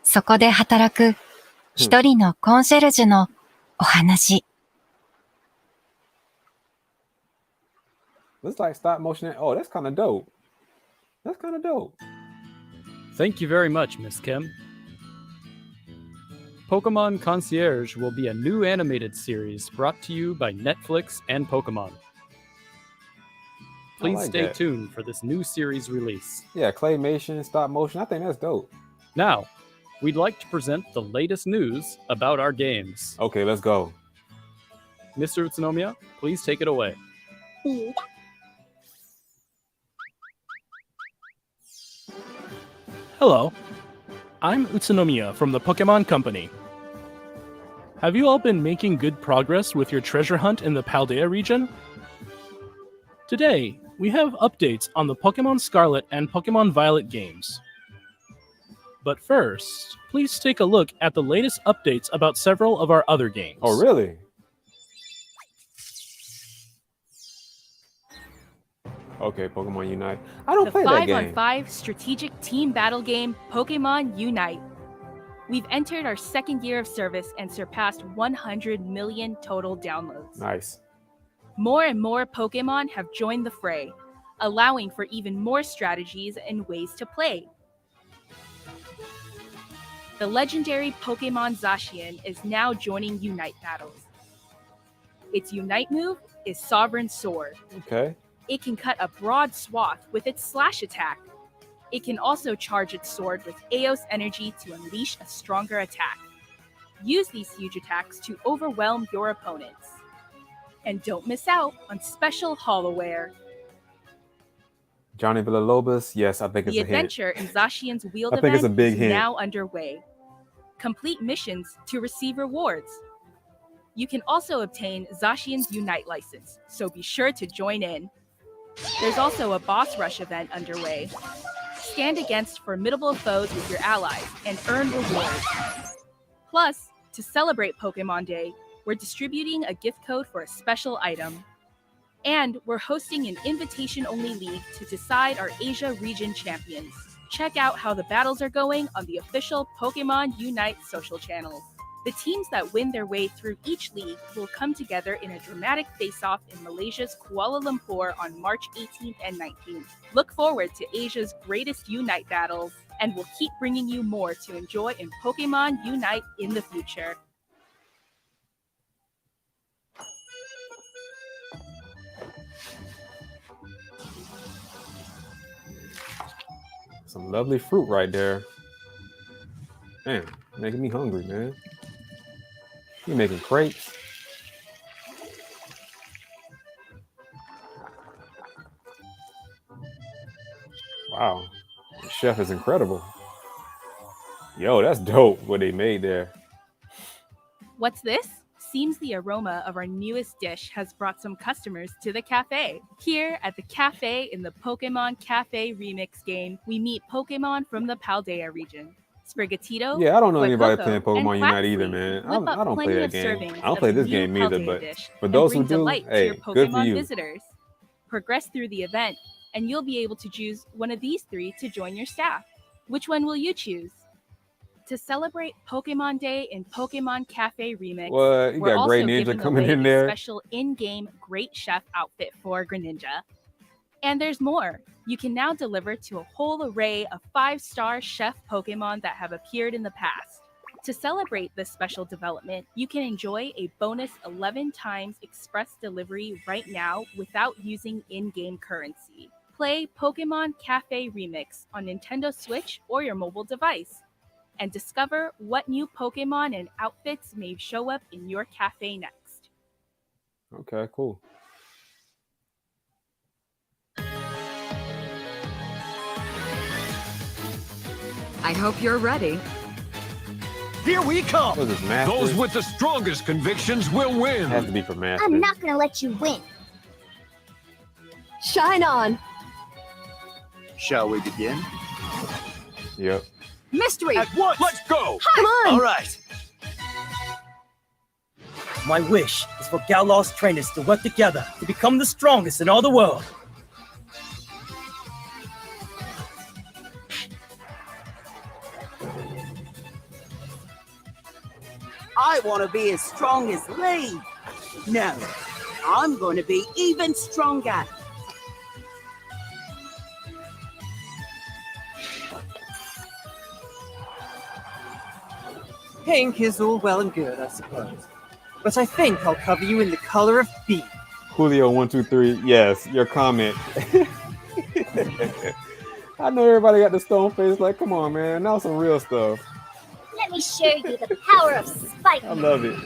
そこで働く一人のコンシェルジュのお話。 Looks like stop motion. Oh, that's kind of dope. That's kind of dope. Thank you very much, Miss Kim. Pokemon Concierge will be a new animated series brought to you by Netflix and Pokemon. Please like stay that. tuned for this new series release. Yeah, claymation, stop motion. I think that's dope. Now, we'd like to present the latest news about our games. Okay, let's go. Mr. Utsunomiya, please take it away. Hello, I'm Utsunomiya from the Pokemon Company. Have you all been making good progress with your treasure hunt in the Paldea region? Today, we have updates on the Pokemon Scarlet and Pokemon Violet games. But first, please take a look at the latest updates about several of our other games. Oh, really? Okay, Pokemon Unite. I don't The play that game. 5-on-5 strategic team battle game Pokemon Unite. We've entered our second year of service and surpassed 100 million total downloads. Nice. More and more Pokemon have joined the fray, allowing for even more strategies and ways to play. The legendary Pokemon Zacian is now joining Unite battles. Its Unite move is Sovereign Sword. Okay. It can cut a broad swath with its slash attack. It can also charge its sword with Eos energy to unleash a stronger attack. Use these huge attacks to overwhelm your opponents. And don't miss out on special Hollowware. Johnny Villalobos. Yes, I think it's The a hit. adventure in Zacian's Wield I think it's a event big is hint. now underway. Complete missions to receive rewards. You can also obtain Zacian's Unite license, so be sure to join in. There's also a boss rush event underway. Stand against formidable foes with your allies and earn rewards. Plus, to celebrate Pokemon Day, we're distributing a gift code for a special item. And we're hosting an invitation-only league to decide our Asia region champions. Check out how the battles are going on the official Pokemon Unite social channels. The teams that win their way through each league will come together in a dramatic face-off in Malaysia's Kuala Lumpur on March 18th and 19th. Look forward to Asia's greatest Unite battles, and we'll keep bringing you more to enjoy in Pokemon Unite in the future. Some lovely fruit right there. Man, making me hungry, man. You making crepes? Wow, the chef is incredible. Yo, that's dope what they made there. What's this? Seems the aroma of our newest dish has brought some customers to the cafe. Here at the cafe in the Pokemon Cafe Remix game, we meet Pokemon from the Paldea region. Sprigatito, Yeah, I don't know anybody Fuecoco, playing and Pokemon Unite either, Quaxly man. whip up I don't plenty play that of game. servings I don't of play the this new game either, Paldea but dish for and those bring who do, delight to hey, your good for Pokemon you. visitors. Progress through the event, and you'll be able to choose one of these 3 to join your staff. Which one will you choose? To celebrate Pokemon Day in Pokemon Cafe Remix, What? You we're got also Great Ninja giving coming away in a there. special in-game Great Chef outfit for Greninja. And there's more. You can now deliver to a whole array of 5-star chef Pokemon that have appeared in the past. To celebrate this special development, you can enjoy a bonus 11 times express delivery right now without using in-game currency. Play Pokemon Cafe Remix on Nintendo Switch or your mobile device, and discover what new Pokemon and outfits may show up in your cafe next. Okay, cool. I hope you're ready. Here we come! What is this, Masters? Those with the strongest convictions will win! It has to be for Masters. I'm not gonna let you win. Shine on. Shall we begin? Yep. Mystery. At once! Let's go! Come on. All right! My wish is for Galos trainers to work together to become the strongest in all the world. I want to be as strong as Lee. No, I'm going to be even stronger. Pink is all well and good, I suppose. But I think I'll cover you in the color of beef. Julio123, yes, your comment. I know everybody got the stone face. Like, come on, man. Now some real stuff. Let me show you the power of spike. I love it.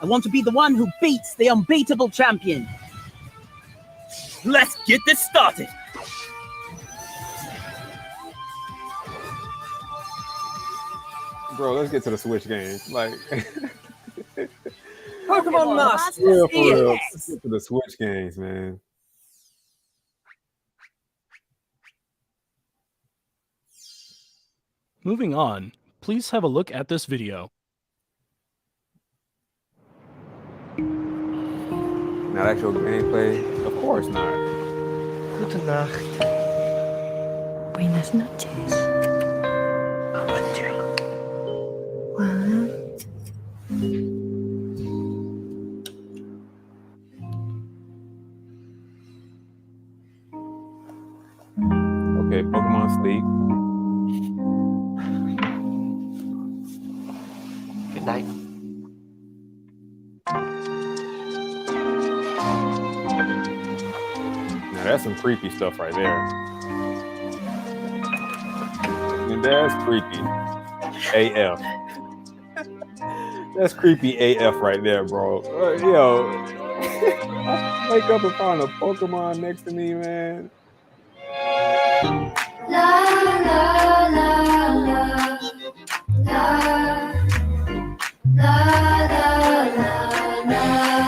I want to be the one who beats the unbeatable champion. Let's get this started. Bro, let's get to the Switch game. Like, Pokemon Master. real for real. Yes. Let's get to the Switch games, man. Moving on, please have a look at this video. Not actual gameplay? Of course not. Gute Nacht. Buenas noches. Okay, Pokemon Sleep. Good night. Now that's some creepy stuff right there. And that's creepy. AF. That's creepy AF right there, bro. Yo. Wake up and find a Pokemon next to me, man.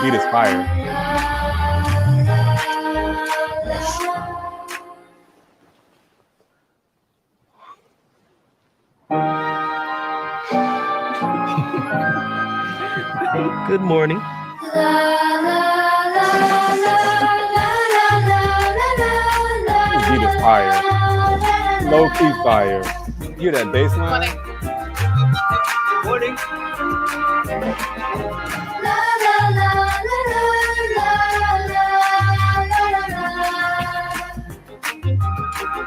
Beat is fire. Good morning. This beat is fire. Low key fire. You hear that bass line? Morning.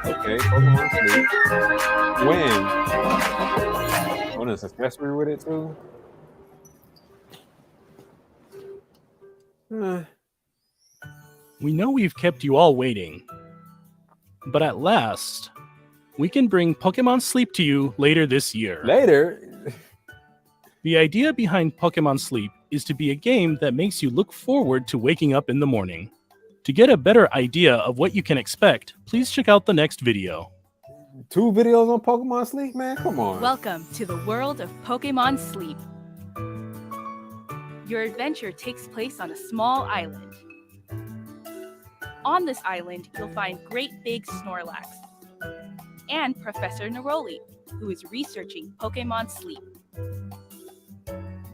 Okay, Pokemon Sleep. When? Oh, there's an accessory with it too? We know we've kept you all waiting, but at last, we can bring Pokemon Sleep to you later this year. Later? The idea behind Pokemon Sleep is to be a game that makes you look forward to waking up in the morning. To get a better idea of what you can expect, please check out the next video. 2 videos on Pokemon Sleep, man? Come on. Welcome to the world of Pokemon Sleep. Your adventure takes place on a small island. On this island, you'll find Great Big Snorlax and Professor Neroli, who is researching Pokemon Sleep.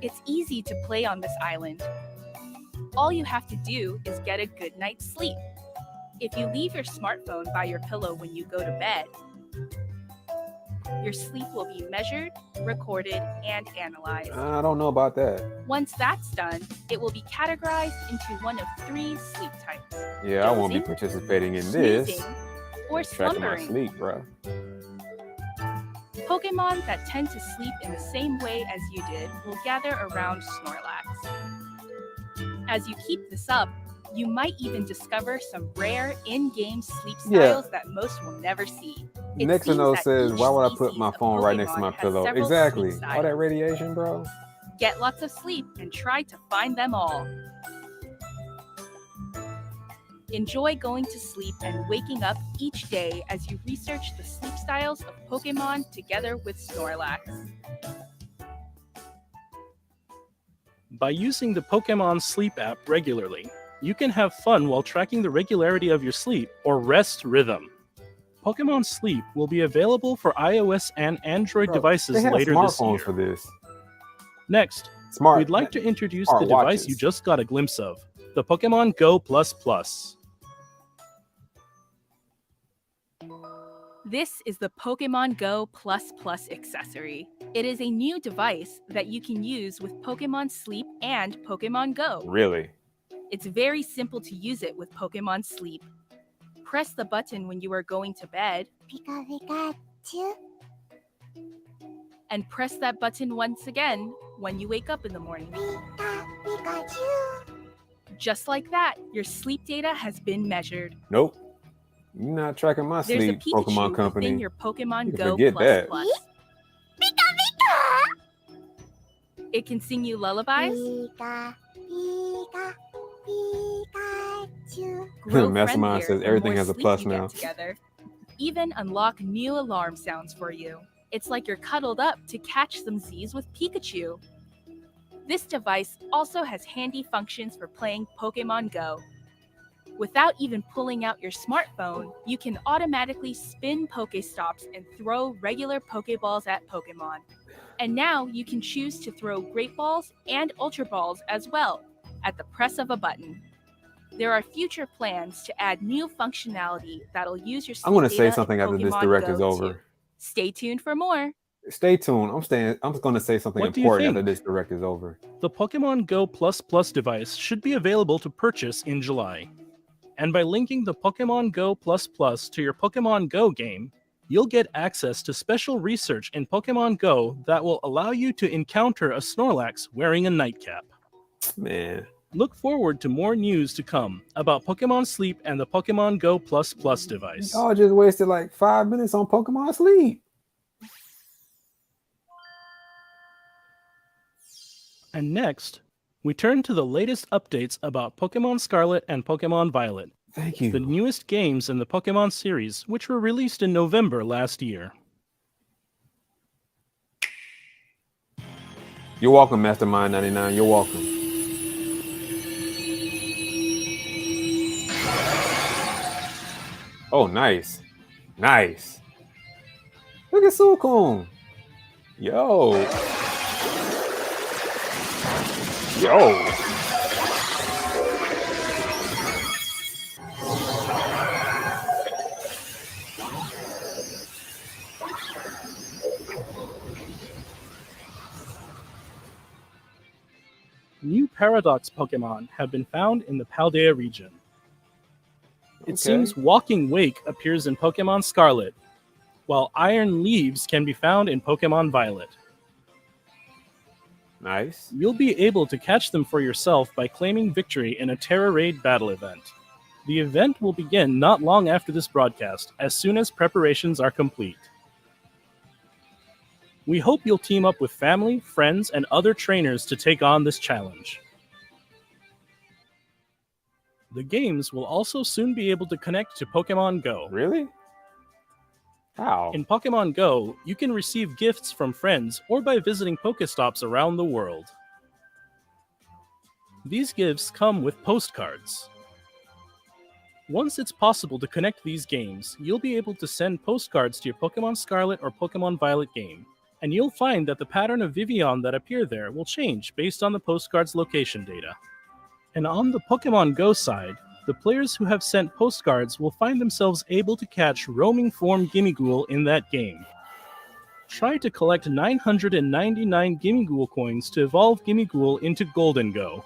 It's easy to play on this island. All you have to do is get a good night's sleep. If you leave your smartphone by your pillow when you go to bed, your sleep will be measured, recorded, and analyzed. I don't know about that. Once that's done, it will be categorized into one of 3 sleep types. Yeah, I won't be Dozing, participating in this. snoozing, or Tracking my slumbering. sleep, bro. Pokemon that tend to sleep in the same way as you did will gather around Snorlax. As you keep this up, you might even discover some rare in-game sleep styles that most will never see. It Nixono seems that says, each why would I put species my of phone right next to Pokemon my has pillow? several Exactly. sleep All that styles. radiation, bro. Get lots of sleep and try to find them all. Enjoy going to sleep and waking up each day as you research the sleep styles of Pokemon together with Snorlax. By using the Pokemon Sleep app regularly, you can have fun while tracking the regularity of your sleep or rest rhythm. Pokemon Sleep will be available for iOS and Android Bro, devices they have later this smartphones year. for this. Next, we'd like to introduce the smart device you watches. just got a glimpse of, the Pokemon Go Plus Plus. This is the Pokemon Go Plus Plus accessory. It is a new device that you can use with Pokemon Sleep and Pokemon Go. Really? It's very simple to use it with Pokemon Sleep. Press the button when you are going to bed, and press that button once again when you wake up in the morning. Just like that, your sleep data has been measured. Nope. You're not tracking my There's a sleep, Pikachu Pokemon Company. within your Pokemon You can Go forget Plus that. Plus. It can sing you lullabies, grow Mastermind friendlier says the everything more has a sleep plus you get now. together. Even unlock new alarm sounds for you. It's like you're cuddled up to catch some Z's with Pikachu. This device also has handy functions for playing Pokemon Go. Without even pulling out your smartphone, you can automatically spin Pokestops and throw regular Pokeballs at Pokemon. And now you can choose to throw Great Balls and Ultra Balls as well at the press of a button. There are future plans to add new functionality that'll use your I'm going to sleep say data something in after this Pokemon direct Go is too. over. Stay tuned for more. Stay tuned. I'm going to say something What do you important after think? this direct is over. The Pokemon Go Plus Plus device should be available to purchase in July. And by linking the Pokemon Go Plus Plus to your Pokemon Go game, you'll get access to special research in Pokemon Go that will allow you to encounter a Snorlax wearing a nightcap. Man. Look forward to more news to come about Pokemon Sleep and the Pokemon Go Plus Plus device. Y'all just wasted like 5 minutes on Pokemon Sleep. And next, we turn to the latest updates about Pokemon Scarlet and Pokemon Violet. Thank you. The newest games in the Pokemon series, which were released in November last year. You're welcome, Mastermind 99. You're welcome. Oh, nice. Nice. Look at Suicune. Yo. Yo. New Paradox Pokemon have been found in the Paldea region. It seems Walking Wake appears in Pokemon Scarlet, while Iron Leaves can be found in Pokemon Violet. Nice. You'll be able to catch them for yourself by claiming victory in a Terra Raid battle event. The event will begin not long after this broadcast, as soon as preparations are complete. We hope you'll team up with family, friends, and other trainers to take on this challenge. The games will also soon be able to connect to Pokemon Go. Really? How? In Pokemon Go, you can receive gifts from friends or by visiting Pokestops around the world. These gifts come with postcards. Once it's possible to connect these games, you'll be able to send postcards to your Pokemon Scarlet or Pokemon Violet game, and you'll find that the pattern of Vivillon that appear there will change based on the postcard's location data. And on the Pokemon Go side, the players who have sent postcards will find themselves able to catch roaming form Gimmighoul in that game. Try to collect 999 Gimmighoul coins to evolve Gimmighoul into Golden Go.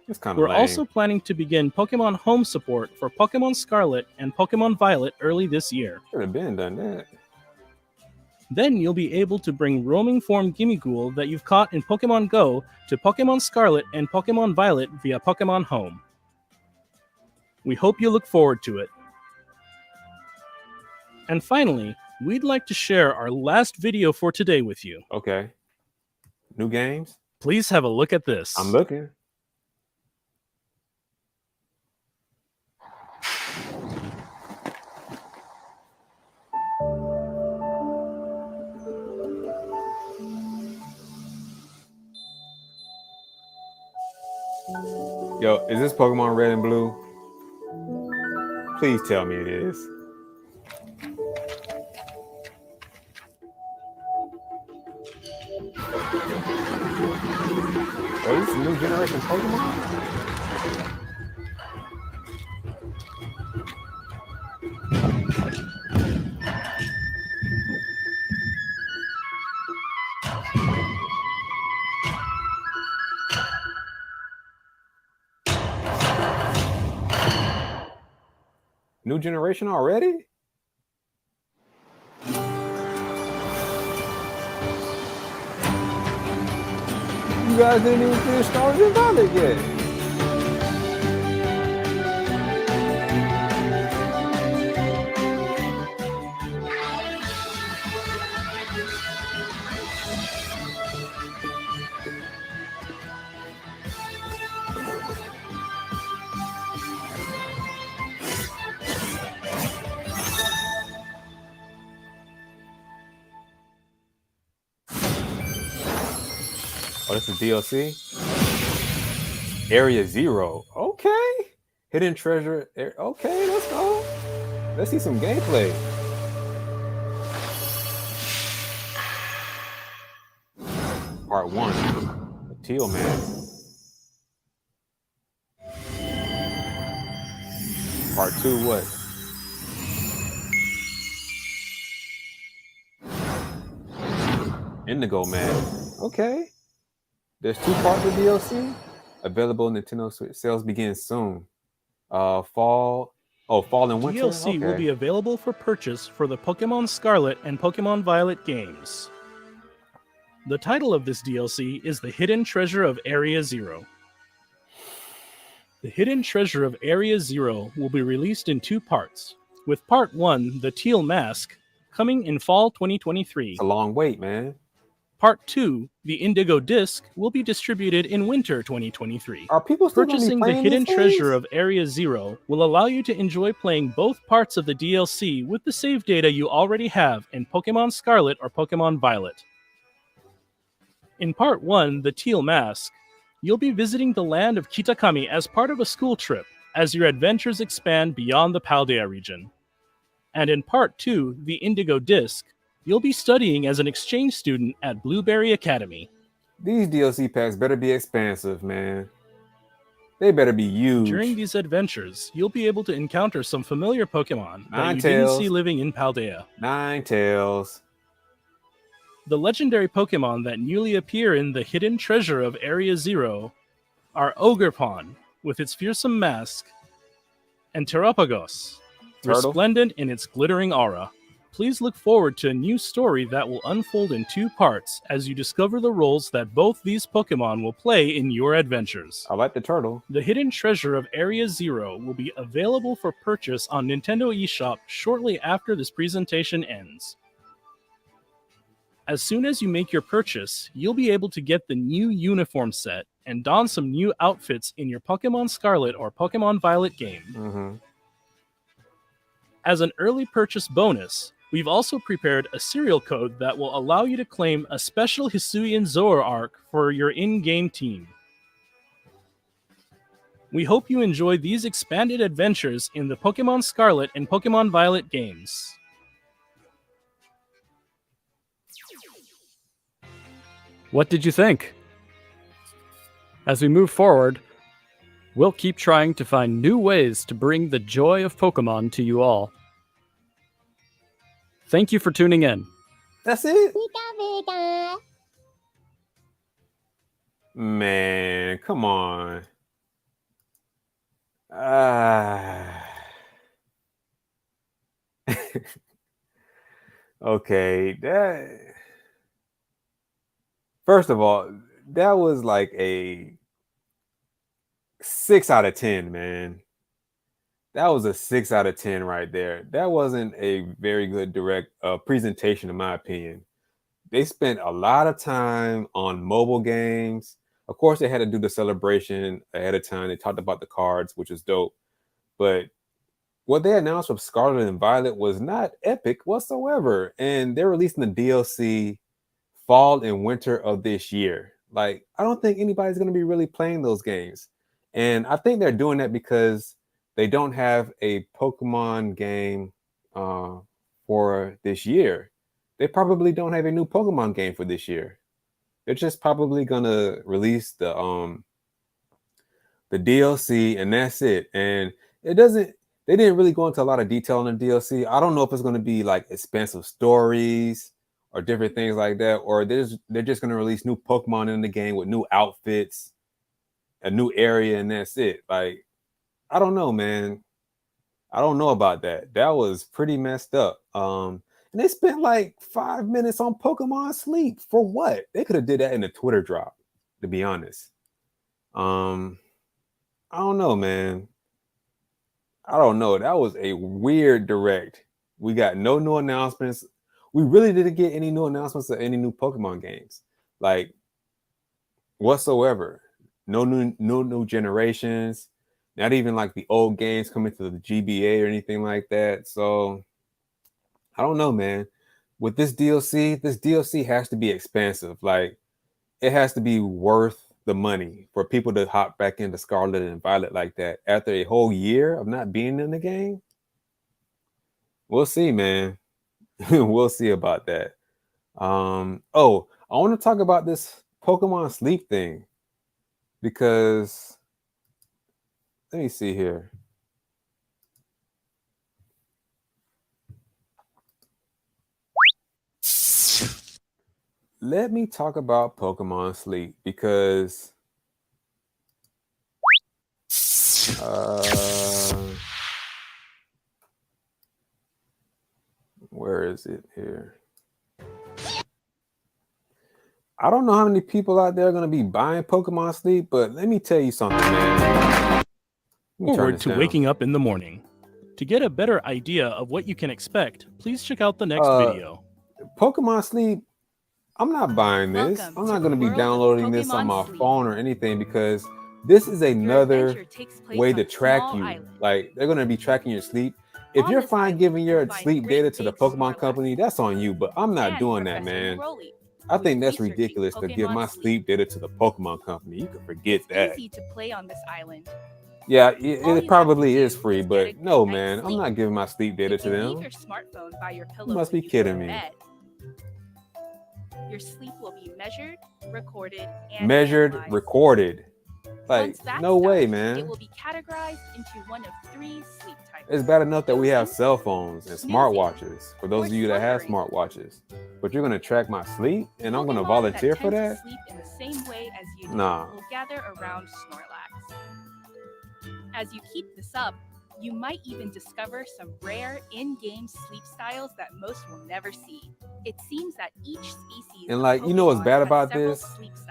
It's kind of We're lame. also planning to begin Pokemon Home support for Pokemon Scarlet and Pokemon Violet early this year. Should have been done that. Then you'll be able to bring roaming form Gimmighoul that you've caught in Pokemon Go to Pokemon Scarlet and Pokemon Violet via Pokemon Home. We hope you look forward to it. And finally, we'd like to share our last video for today with you. Okay. New games? Please have a look at this. I'm looking. Yo, is this Pokemon Red and Blue? Please tell me it is. Oh, this is a new generation Pokemon? New generation already? You guys didn't even finish Stars and Violet yet. Oh, this is DLC? Area Zero. Okay. Hidden treasure. Okay, let's go. Let's see some gameplay. Part 1. The Teal Man. Part 2, what? Indigo Man. Okay. There's 2 parts of DLC. Available Nintendo Switch. Sales begin soon. Fall and winter. DLC will be available for purchase for the Pokemon Scarlet and Pokemon Violet games. The title of this DLC is The Hidden Treasure of Area Zero. The Hidden Treasure of Area Zero will be released in 2 parts, with Part 1, The Teal Mask, coming in fall 2023. It's a long wait, man. Part 2, The Indigo Disc, will be distributed in winter 2023. Are people still gonna be Purchasing The playing Hidden these Treasure games? of Area Zero will allow you to enjoy playing both parts of the DLC with the save data you already have in Pokemon Scarlet or Pokemon Violet. In Part 1, The Teal Mask, you'll be visiting the land of Kitakami as part of a school trip as your adventures expand beyond the Paldea region. And in Part 2, The Indigo Disc, you'll be studying as an exchange student at Blueberry Academy. These DLC packs better be expansive, man. They better be huge. During these adventures, you'll be able to encounter some familiar Pokemon that you Ninetales. didn't see living in Paldea. Ninetales. The legendary Pokemon that newly appear in the Hidden Treasure of Area Zero are Ogerpon, with its fearsome mask, and Terapagos, Turtle. resplendent in its glittering aura. Please look forward to a new story that will unfold in 2 parts as you discover the roles that both these Pokemon will play in your adventures. I like the turtle. The Hidden Treasure of Area Zero will be available for purchase on Nintendo eShop shortly after this presentation ends. As soon as you make your purchase, you'll be able to get the new uniform set and don some new outfits in your Pokemon Scarlet or Pokemon Violet game. Mm-hmm. As an early purchase bonus, We've also prepared a serial code that will allow you to claim a special Hisuian Zoroark for your in-game team. We hope you enjoy these expanded adventures in the Pokemon Scarlet and Pokemon Violet games. What did you think? As we move forward, we'll keep trying to find new ways to bring the joy of Pokemon to you all. Thank you for tuning in. That's it? Man, come on. Okay, that first of all, that was like a 6 out of 10, man. That was a 6 out of 10 right there. That wasn't a very good direct presentation, in my opinion. They spent a lot of time on mobile games. Of course, they had to do the celebration ahead of time. They talked about the cards, which is dope. But what they announced with Scarlet and Violet was not epic whatsoever. And they're releasing the DLC fall and winter of this year. Like, I don't think anybody's going to be really playing those games. And I think they're doing that because they don't have a Pokemon game for this year. They probably don't have a new Pokemon game for this year. They're just probably gonna release the DLC and that's it. And they didn't really go into a lot of detail on the DLC. I don't know if it's gonna be like expansive stories or different things like that, or they're just gonna release new Pokemon in the game with new outfits, a new area, and that's it. Like, I don't know, man. I don't know about that. That was pretty messed up. And they spent like 5 minutes on Pokemon Sleep. For what? They could have did that in a Twitter drop, to be honest. I don't know, man. I don't know. That was a weird direct. We got no new announcements. We really didn't get any new announcements of any new Pokemon games. Like, whatsoever. No new generations. Not even like the old games coming to the GBA or anything like that. So I don't know, man. With this DLC has to be expansive. Like, it has to be worth the money for people to hop back into Scarlet and Violet like that after a whole year of not being in the game. We'll see, man. We'll see about that. Oh, I want to talk about this Pokemon Sleep thing because let me see here. Let me talk about Pokemon Sleep because where is it here? I don't know how many people out there are going to be buying Pokemon Sleep, but let me tell you something, man. Forward to waking up in the morning. To get a better idea of what you can expect, please check out the next video. Pokemon Sleep, I'm not buying this. I'm not going to be downloading this on my phone or anything because this is another way to track you. Like, they're going to be tracking your sleep. If you're fine giving your sleep data to the Pokemon company, that's on you, but I'm not doing that, man. I think that's ridiculous to give my sleep data to the Pokemon company. You can forget that. Easy to play on this island. Yeah, it probably is free, but no, man, I'm not giving my sleep data to them. Leave your smartphone by your pillow. You must be kidding me. Your sleep will be measured, recorded, and measured, recorded. Like, no way, man. It will be categorized into one of 3 sleep types. It's bad enough that we have cell phones and smartwatches for those of you that have smartwatches. But you're gonna track my sleep, and I'm gonna volunteer for that? Sleep in the same way as you nah. will gather around Snorlax. As you keep this up, you might even discover some rare in-game sleep styles that most will never see. It seems that each species and like, you know what's bad about this?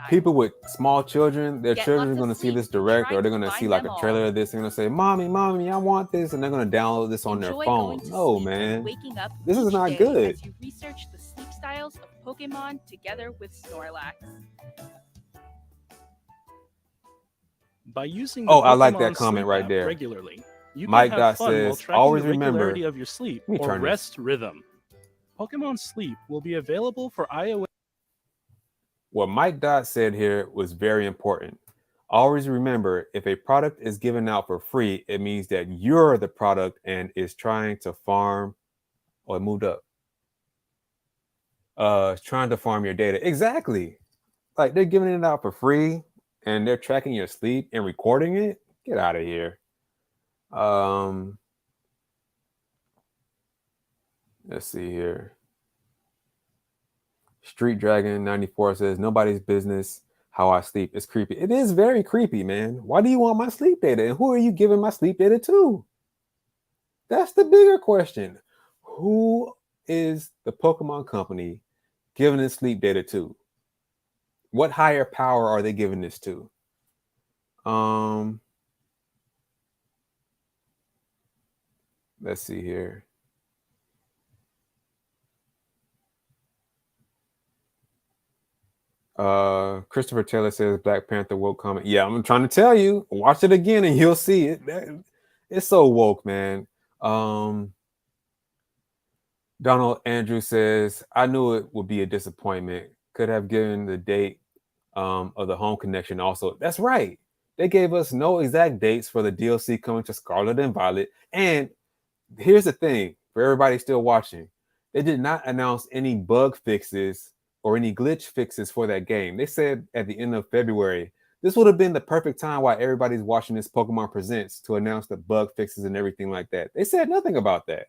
People with small children, their children are going to see this direct, or they're going to see like a trailer of this. They're going to say, mommy, I want this. And they're going to download this on their phone. No, man. This is not good. As you research the sleep styles of Pokemon together with Snorlax. By using I like that comment right there. Regularly, you Mike can have fun says, while tracking always the remember regularity of your sleep or rest rhythm. Pokemon Sleep will be available for iOS. What Mike Dot said here was very important. Always remember, if a product is given out for free, it means that you're the product and is trying to farm. Oh, it moved up. Trying to farm your data. Exactly. Like they're giving it out for free and they're tracking your sleep and recording it. Get out of here. Let's see here. Street Dragon 94 says nobody's business how I sleep. It's creepy. It is very creepy, man. Why do you want my sleep data? And who are you giving my sleep data to? That's the bigger question. Who is the Pokemon company giving this sleep data to? What higher power are they giving this to? Let's see here. Christopher Taylor says Black Panther woke comment. Yeah, I'm trying to tell you. Watch it again and you'll see it. It's so woke, man. Donald Andrew says, I knew it would be a disappointment. Could have given the date of the home connection also. That's right. They gave us no exact dates for the DLC coming to Scarlet and Violet. And here's the thing, for everybody still watching, they did not announce any bug fixes or any glitch fixes for that game. They said at the end of February, this would have been the perfect time while everybody's watching this Pokemon Presents to announce the bug fixes and everything like that. They said nothing about that.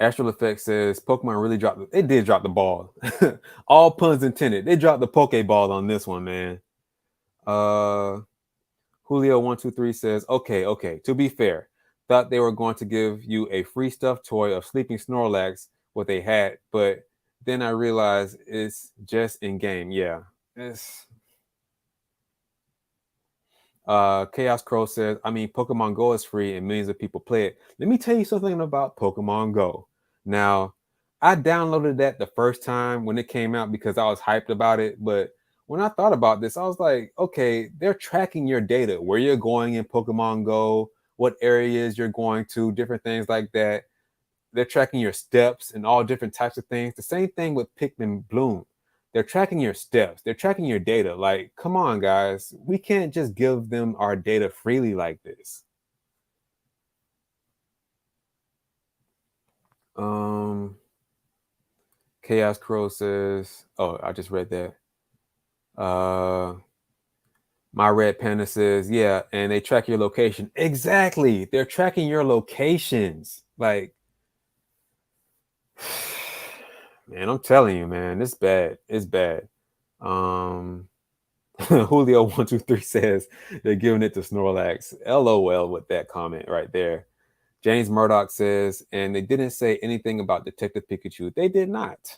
Astral Effect says Pokemon really dropped they did drop the ball. All puns intended. They dropped the Pokeball on this one, man. Julio123 says, okay. To be fair, thought they were going to give you a free stuffed toy of Sleeping Snorlax, what they had, but then I realized it's just in game. Yeah. It's Chaos Crow says, I mean, Pokemon Go is free and millions of people play it. Let me tell you something about Pokemon Go. Now, I downloaded that the first time when it came out because I was hyped about it. But when I thought about this, I was like, okay, they're tracking your data, where you're going in Pokemon Go, what areas you're going to, different things like that. They're tracking your steps and all different types of things. The same thing with Pikmin Bloom. They're tracking your steps. They're tracking your data. Like, come on, guys. We can't just give them our data freely like this. Chaos Crow says, oh, I just read that. My Red Panda says, yeah, and they track your location. Exactly. They're tracking your locations. Like, man, I'm telling you, man, it's bad. It's bad. Julio123 says they're giving it to Snorlax. LOL with that comment right there. James Murdoch says, and they didn't say anything about Detective Pikachu. They did not.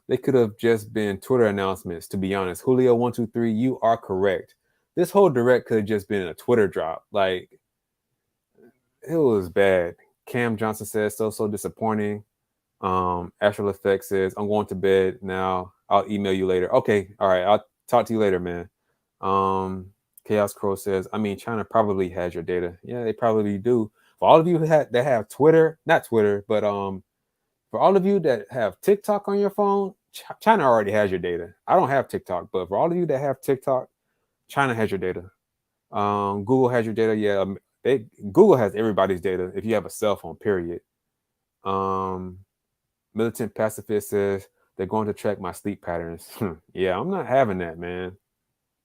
They could have just been Twitter announcements, to be honest. Julio123, you are correct. This whole direct could have just been a Twitter drop. Like, it was bad. Cam Johnson says, so disappointing. Astral Effect says, I'm going to bed now. I'll email you later. Okay, all right. I'll talk to you later, man. Chaos Crow says, I mean, China probably has your data. Yeah, they probably do. For all of you that have Twitter, not Twitter, but for all of you that have TikTok on your phone, China already has your data. I don't have TikTok, but for all of you that have TikTok, China has your data. Google has your data. Yeah, Google has everybody's data if you have a cell phone, period. Militant Pacifist says they're going to track my sleep patterns. Yeah, I'm not having that, man.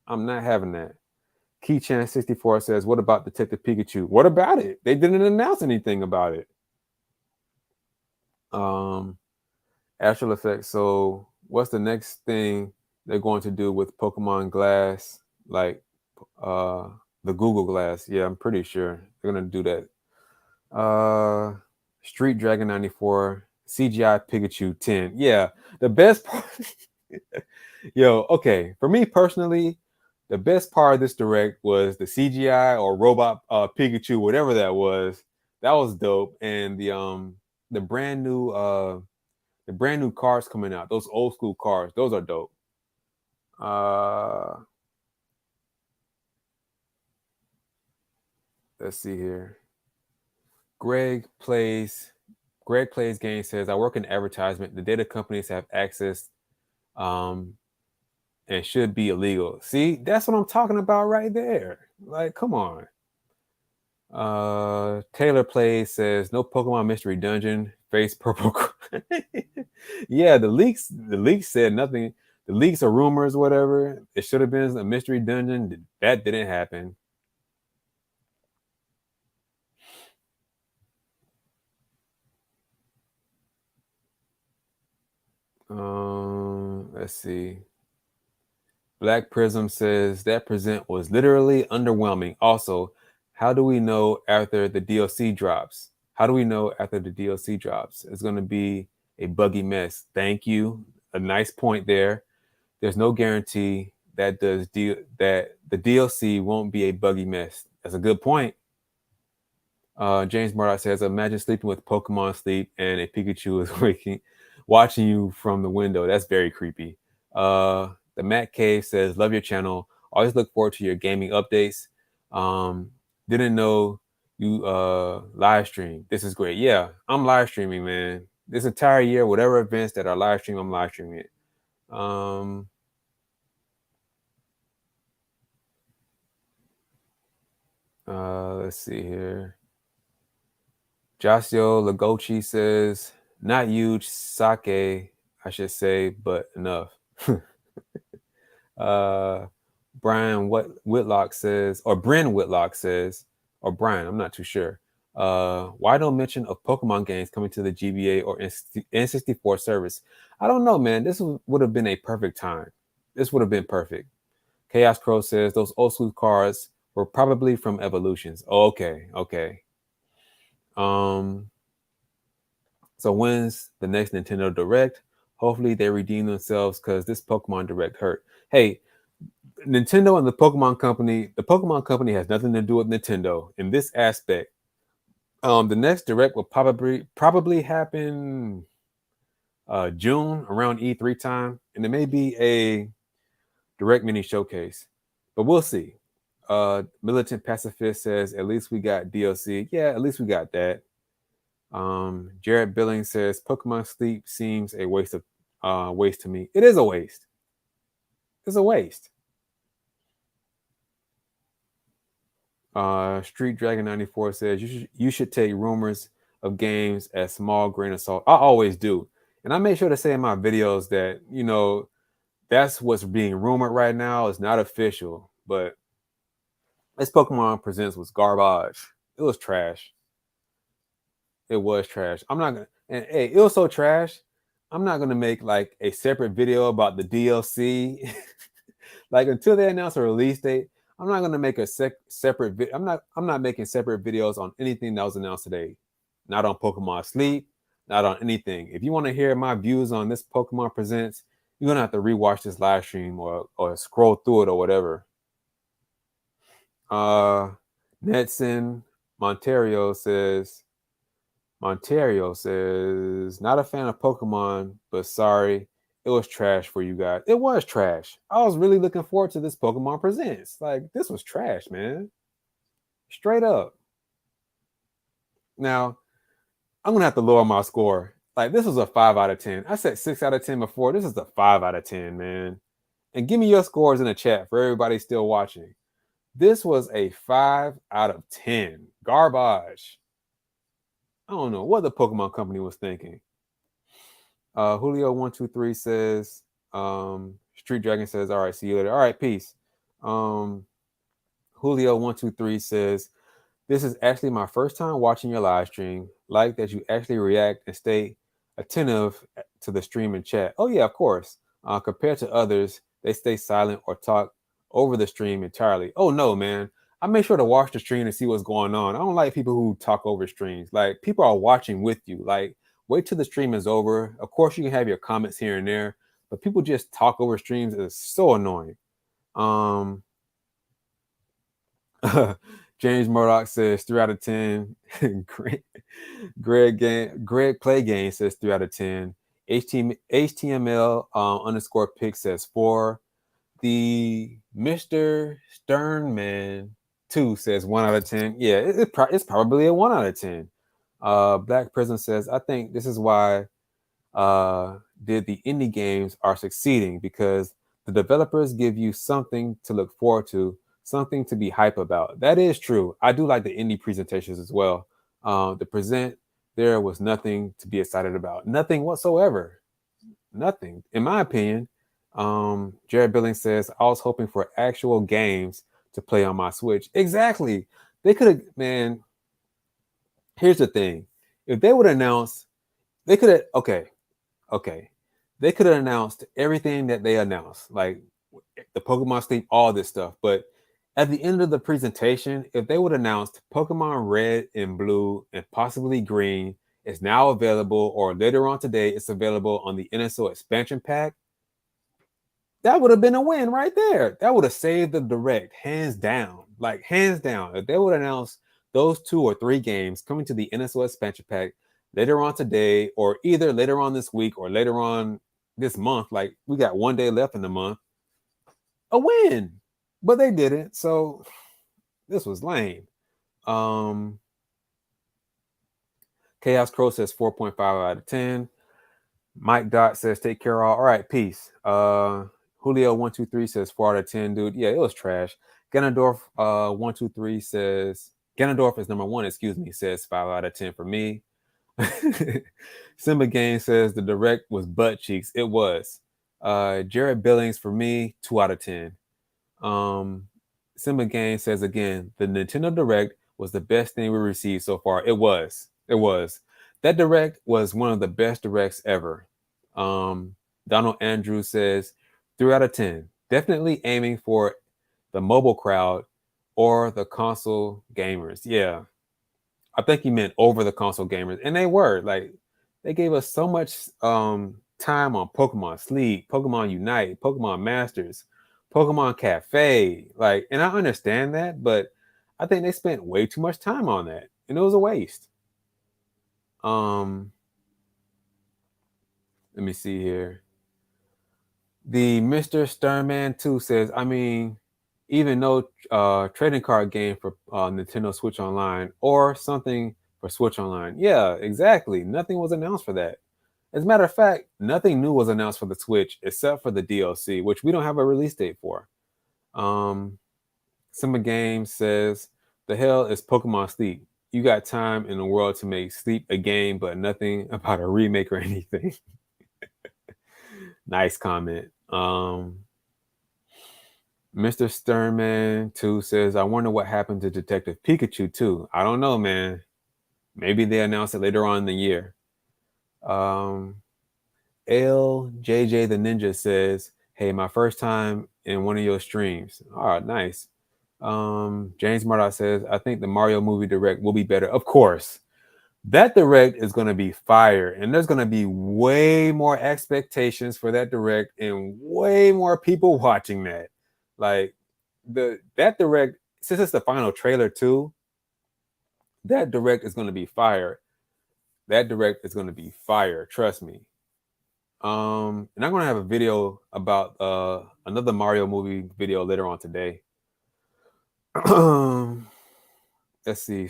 I'm not having that. Keychan64 says, what about Detective Pikachu? What about it? They didn't announce anything about it. Astral Effect. So what's the next thing they're going to do with Pokemon Glass? Like the Google Glass. Yeah, I'm pretty sure they're going to do that. Street Dragon 94. CGI Pikachu 10. Yeah, the best part. Yo, okay. For me personally, the best part of this direct was the CGI or robot Pikachu, whatever that was. That was dope. And the brand new cars coming out, those old school cars, those are dope. let's see here. Greg Plays Game says, I work in advertisement. The data companies have access and should be illegal. See, that's what I'm talking about right there. Like, come on. Taylor Plays says, no Pokemon Mystery Dungeon. Face purple. Yeah, the leaks said nothing. The leaks are rumors, whatever. It should have been a mystery dungeon. That didn't happen. Let's see. Black Prism says that present was literally underwhelming. Also, how do we know after the DLC drops? How do we know after the DLC drops? It's going to be a buggy mess. Thank you. A nice point there. There's no guarantee that that the DLC won't be a buggy mess. That's a good point. James Murdoch says, imagine sleeping with Pokemon Sleep and a Pikachu is watching you from the window. That's very creepy. The Matt Cave says, love your channel. Always look forward to your gaming updates. Didn't know you live stream. This is great. Yeah, I'm live streaming, man. This entire year, whatever events that are live stream, I'm live streaming it. Let's see here. Jasio Lagochi says, not huge sake, I should say, but enough. Brian Whitlock says, or Bryn Whitlock says, or Brian, I'm not too sure. Why no mention of Pokemon games coming to the GBA or N64 service? I don't know, man. This would have been a perfect time. This would have been perfect. Chaos Crow says, those old school cards were probably from Evolutions. Oh, okay. So when's the next Nintendo Direct? Hopefully they redeem themselves because this Pokemon Direct hurt. Hey, Nintendo and the Pokemon Company has nothing to do with Nintendo in this aspect. The next Direct will probably happen June around E3 time, and it may be a Direct mini showcase, but we'll see. Militant Pacifist says, at least we got DLC. Yeah, at least we got that. Jared Billings says, Pokemon Sleep seems a waste to me. It is a waste. It's a waste. Street Dragon 94 says, you should take rumors of games as small grain of salt. I always do. And I make sure to say in my videos that, you know, that's what's being rumored right now. It's not official, but this Pokemon Presents was garbage. It was trash. It was trash. I'm not gonna, and hey, it was so trash. I'm not gonna make like a separate video about the DLC. Like until they announce a release date, I'm not gonna make a separate video. I'm not making separate videos on anything that was announced today. Not on Pokemon Sleep, not on anything. If you want to hear my views on this Pokemon Presents, you're gonna have to rewatch this live stream or scroll through it or whatever. Netson Montario says, not a fan of Pokemon, but sorry, it was trash for you guys. It was trash. I was really looking forward to this Pokemon Presents. Like, this was trash, man. Straight up. Now, I'm gonna have to lower my score. Like, this was a 5 out of 10. I said 6 out of 10 before. This is a 5 out of 10, man. And give me your scores in the chat for everybody still watching. This was a 5 out of 10. Garbage. I don't know what the Pokemon Company was thinking. Julio123 says, Street Dragon says, all right, see you later. All right, peace. Julio123 says, this is actually my first time watching your live stream. Like that you actually react and stay attentive to the stream and chat. Oh, yeah, of course. Compared to others, they stay silent or talk over the stream entirely. Oh, no, man. I make sure to watch the stream and see what's going on. I don't like people who talk over streams. Like, people are watching with you. Like, wait till the stream is over. Of course, you can have your comments here and there, but people just talk over streams. It's so annoying. James Murdoch says 3 out of 10. Greg Play Game says 3 out of 10. HTML underscore pick says 4. The Mr. Sternman 2 says 1 out of 10. Yeah, it's probably a 1 out of 10. Black Prism says, I think this is why did the indie games are succeeding, because the developers give you something to look forward to, something to be hype about. That is true. I do like the indie presentations as well. The present there was nothing to be excited about. Nothing whatsoever. Nothing, in my opinion. Jared Billings says, I was hoping for actual games to play on my Switch. Exactly. They could have, man. Here's the thing. If they would announce, they could have, okay. They could have announced everything that they announced, like the Pokemon Sleep, all this stuff. But at the end of the presentation, if they would announce Pokemon Red and Blue and possibly Green is now available, or later on today, it's available on the NSO expansion pack, that would have been a win right there. That would have saved the Direct, hands down. Like, hands down. If they would announce those 2 or 3 games coming to the NSO expansion pack later on today, or either later on this week or later on this month, like we got 1 day left in the month, a win. But they didn't, so this was lame. Chaos Crow says 4.5 out of 10. Mike Dot says take care all. All right, peace. Julio123 says 4 out of 10, dude. Yeah, it was trash. Ganondorf 123 says Ganondorf is number 1, says 5 out of 10 for me. Simba Game says the Direct was butt cheeks. It was. Jared Billings for me, 2 out of 10. Simba Game says again, the Nintendo Direct was the best thing we received so far. It was. That Direct was one of the best Directs ever. Donald Andrews says 3 out of 10. Definitely aiming for the mobile crowd or the console gamers. Yeah. I think he meant over the console gamers. And they were. Like, they gave us so much time on Pokemon Sleep, Pokemon Unite, Pokemon Masters, Pokemon Cafe. Like, and I understand that, but I think they spent way too much time on that. And it was a waste. Let me see here. The Mr. Sternman 2 says, I mean, even no trading card game for Nintendo Switch Online or something for Switch Online. Yeah, exactly. Nothing was announced for that. As a matter of fact, nothing new was announced for the Switch except for the DLC, which we don't have a release date for. Simba Games says, the hell is Pokemon Sleep? You got time in the world to make Sleep a game, but nothing about a remake or anything. Nice comment. Mr. Sternman 2 says, I wonder what happened to Detective Pikachu 2. I don't know, man. Maybe they announce it later on in the year. LJJ the Ninja says, hey, my first time in one of your streams. All right, nice. James Murdoch says, I think the Mario movie Direct will be better. Of course. That Direct is going to be fire, and there's going to be way more expectations for that Direct and way more people watching that. Like, that Direct, since it's the final trailer too, that Direct is going to be fire. That Direct is going to be fire, trust me. And I'm going to have a video about another Mario movie video later on today. Let's see.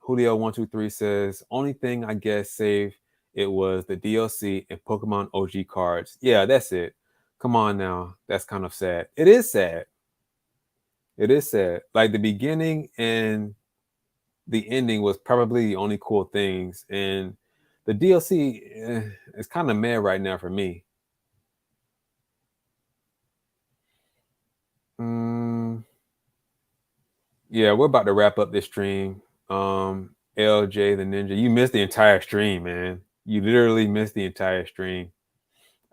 Julio123 says, only thing I guess saved it was the DLC and Pokemon OG cards. Yeah, that's it. Come on now. That's kind of sad. It is sad. It is sad. Like, the beginning and the ending was probably the only cool things. And the DLC is kind of mad right now for me. Yeah, we're about to wrap up this stream. LJ the Ninja, you missed the entire stream, man. You literally missed the entire stream.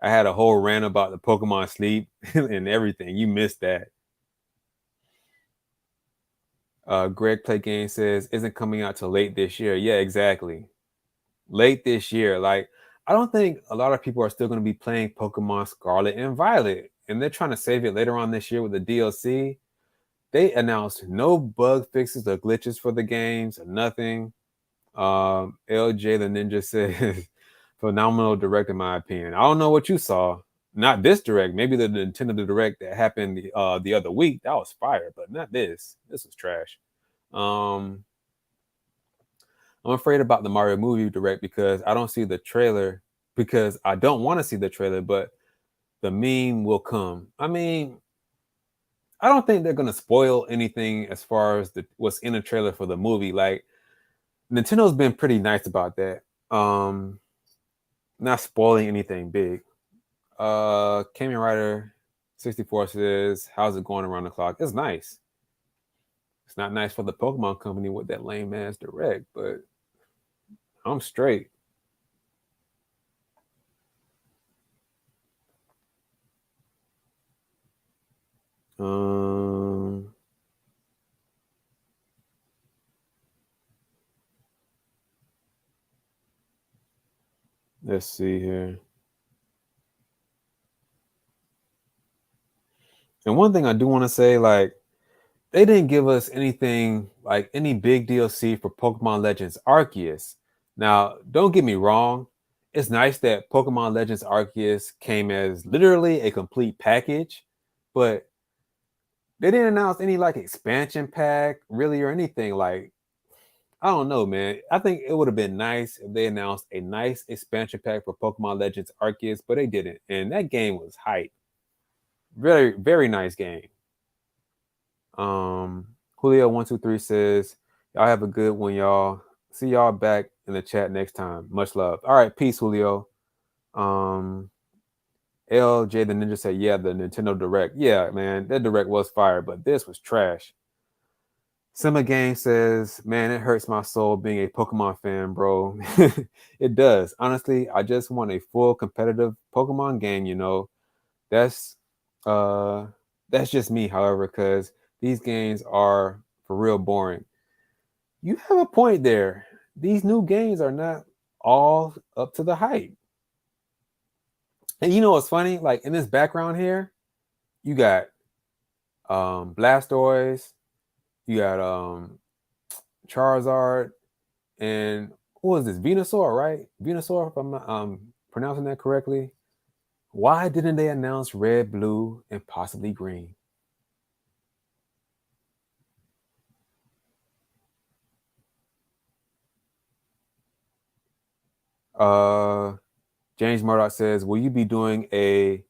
I had a whole rant about the Pokemon Sleep and everything. You missed that. Greg Play Game says, isn't coming out till late this year. Yeah, exactly. Late this year. Like, I don't think a lot of people are still going to be playing Pokemon Scarlet and Violet, and they're trying to save it later on this year with the DLC. They announced no bug fixes or glitches for the games or nothing. LJ the Ninja says, phenomenal Direct in my opinion. I don't know what you saw. Not this Direct. Maybe the Nintendo Direct that happened the other week. That was fire, but not this. This was trash. I'm afraid about the Mario movie direct because I don't see the trailer, because I don't want to see the trailer, but the meme will come. I mean, I don't think they're gonna spoil anything as far as what's in the trailer for the movie. Like, Nintendo's been pretty nice about that. Not spoiling anything big. Kamen Rider 64 says, how's it going around the clock? It's nice. It's not nice for the Pokemon company with that lame ass direct, but I'm straight. Let's see here. And one thing I do want to say, like, they didn't give us anything, like any big DLC for Pokemon Legends Arceus. Now, don't get me wrong. It's nice that Pokemon Legends Arceus came as literally a complete package, but they didn't announce any like expansion pack really or anything. Like, I don't know, man. I think it would have been nice if they announced a nice expansion pack for Pokemon Legends Arceus, but they didn't. And that game was hype. Very, very nice game. Julio123 says, y'all have a good one, y'all. See y'all back in the chat next time. Much love. All right, peace, Julio. LJ the Ninja said, yeah, the Nintendo Direct. Yeah, man, that Direct was fire, but this was trash. Simba Game says, man, it hurts my soul being a Pokemon fan, bro. It does. Honestly, I just want a full competitive Pokemon game, you know. That's just me, however, because these games are for real boring. You have a point there. These new games are not all up to the hype. And you know what's funny? Like, in this background here, you got Blastoise, you got Charizard, and who is this? Venusaur, right? Venusaur, if I'm not pronouncing that correctly. Why didn't they announce red, blue, and possibly green? James Murdoch says, will you be doing a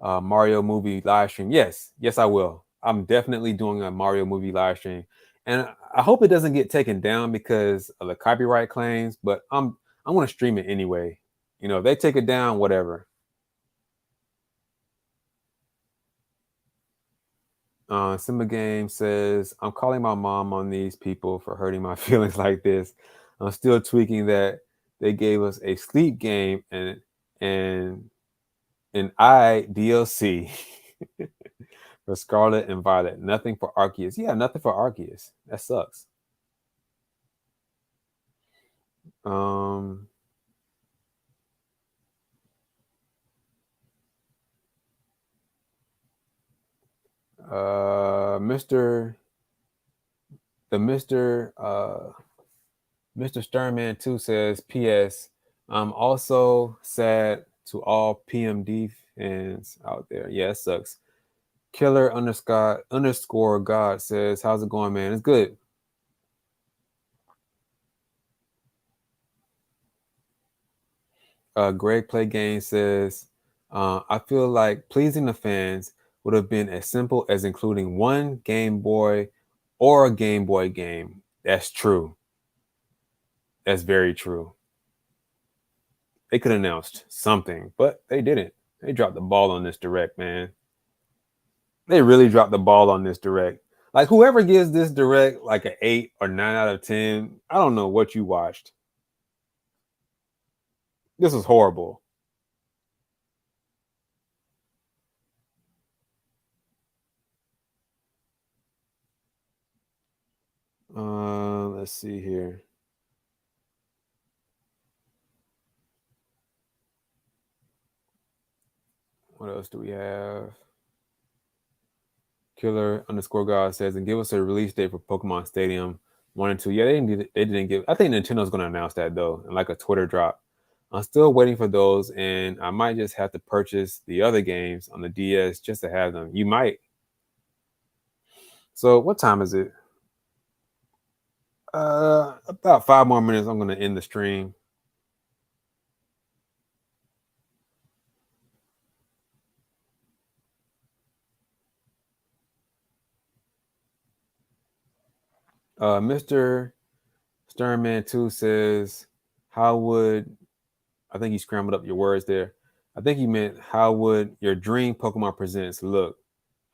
Mario movie live stream? Yes, I will. I'm definitely doing a Mario movie live stream, and I hope it doesn't get taken down because of the copyright claims. But I'm going to stream it anyway. You know, if they take it down, whatever. Simba Game says, I'm calling my mom on these people for hurting my feelings like this. I'm still tweaking that they gave us a sleep game and an DLC for Scarlet and Violet. Nothing for Arceus. Yeah, nothing for Arceus. That sucks. Mr. Sternman 2 says, P.S. I'm also sad to all PMD fans out there. Yeah, it sucks. Killer underscore God says, how's it going, man? It's good. Greg Play Game says, I feel like pleasing the fans would have been as simple as including one Game Boy or a Game Boy game. That's true. That's very true. They could have announced something, but they didn't. They dropped the ball on this direct, man. They really dropped the ball on this direct. Like, whoever gives this direct like an 8 or 9 out of 10, I don't know what you watched. This was horrible. Let's see here. What else do we have? Killer underscore God says, and give us a release date for Pokemon Stadium 1 and 2. Yeah, they didn't give. I think Nintendo's going to announce that though, and like a Twitter drop. I'm still waiting for those, and I might just have to purchase the other games on the DS just to have them. You might. So what time is it? About 5 more minutes. I'm gonna end the stream. Mr. Sternman 2 says, how would, I think he scrambled up your words there. I think he meant, how would your dream Pokemon Presents look?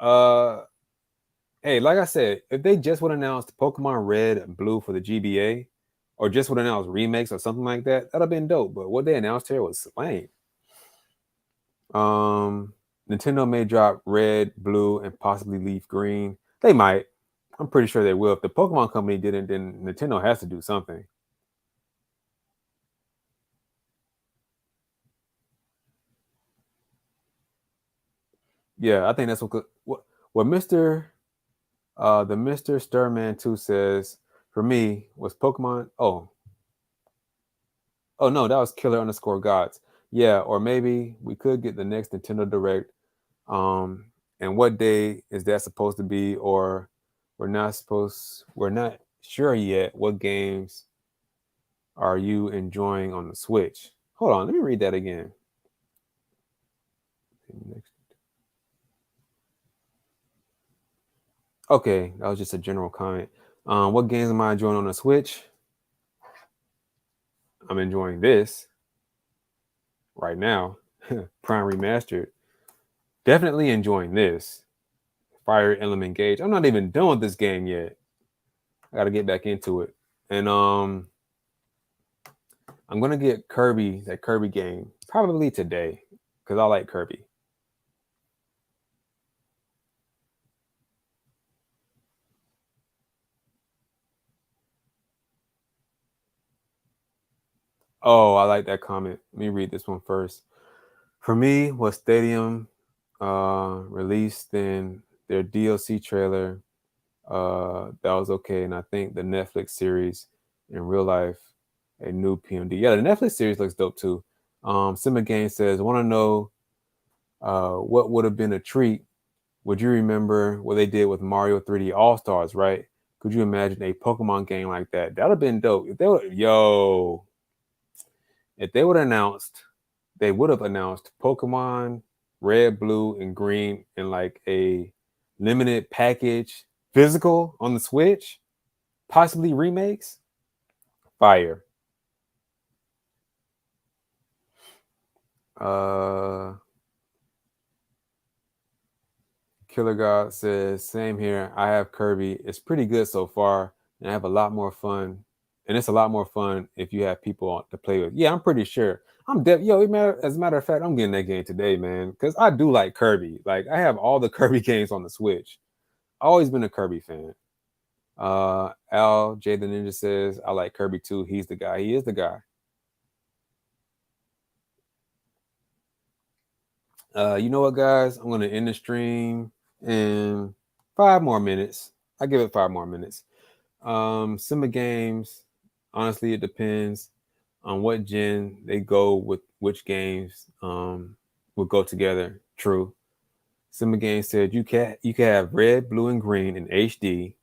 Hey, like I said, if they just would announce Pokemon Red and Blue for the GBA, or just would announce remakes or something like that, that'd have been dope. But what they announced here was lame. Nintendo may drop Red, Blue, and possibly Leaf Green. They might. I'm pretty sure they will. If the Pokemon Company didn't, then Nintendo has to do something. Yeah, I think that's what Mr. The Mr. Sturman 2 says for me was Pokemon. Oh no, that was Killer_Gods. Yeah, or maybe we could get the next Nintendo Direct. And what day is that supposed to be? Or we're not sure yet. What games are you enjoying on the Switch? Hold on, let me read that again. Okay, that was just a general comment. What games am I enjoying on the Switch? I'm enjoying this right now. Prime Remastered. Definitely enjoying this. Fire Emblem Engage. I'm not even done with this game yet. I got to get back into it. And I'm gonna get that Kirby game probably today because I like Kirby. Oh, I like that comment. Let me read this one first. For me, was Stadium released, then their DLC trailer that was okay, and I think the Netflix series in real life, a new PMD. Yeah, the Netflix series looks dope too. Simba Game says, want to know what would have been a treat. Would you remember what they did with Mario 3D All Stars? Right? Could you imagine a Pokemon game like that? That'd have been dope. If they would have announced, Pokemon Red, Blue, and Green in like a limited package physical on the Switch, possibly remakes. Fire. Killer God says, same here. I have Kirby. It's pretty good so far, and I have a lot more fun. And it's a lot more fun if you have people to play with. Yeah, I'm pretty sure. As a matter of fact, I'm getting that game today, man, because I do like Kirby. Like, I have all the Kirby games on the Switch. Always been a Kirby fan. Al J the Ninja says, I like Kirby too. He's the guy. He is the guy. You know what, guys? I'm going to end the stream in 5 more minutes. I give it 5 more minutes. Simba Games, honestly, it depends on what gen they go with, which games will go together. True. Simba Games said you can have Red, Blue, and Green in HD,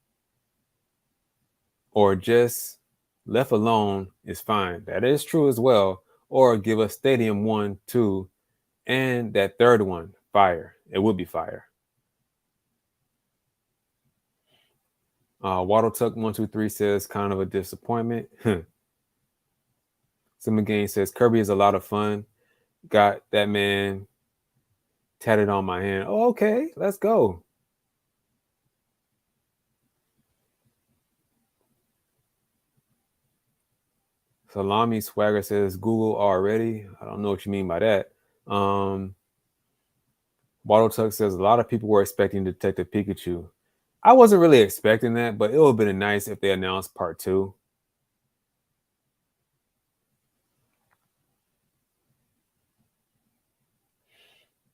or just left alone is fine. That is true as well. Or give us Stadium 1, 2, and that third one, Fire. It would be Fire. Waddletuck123 says kind of a disappointment. Simba Game says Kirby is a lot of fun. Got that man tatted on my hand. Oh, okay, let's go. Salami Swagger says Google already. I don't know what you mean by that. Waddletuck says a lot of people were expecting Detective Pikachu. I wasn't really expecting that, but it would have been nice if they announced part 2.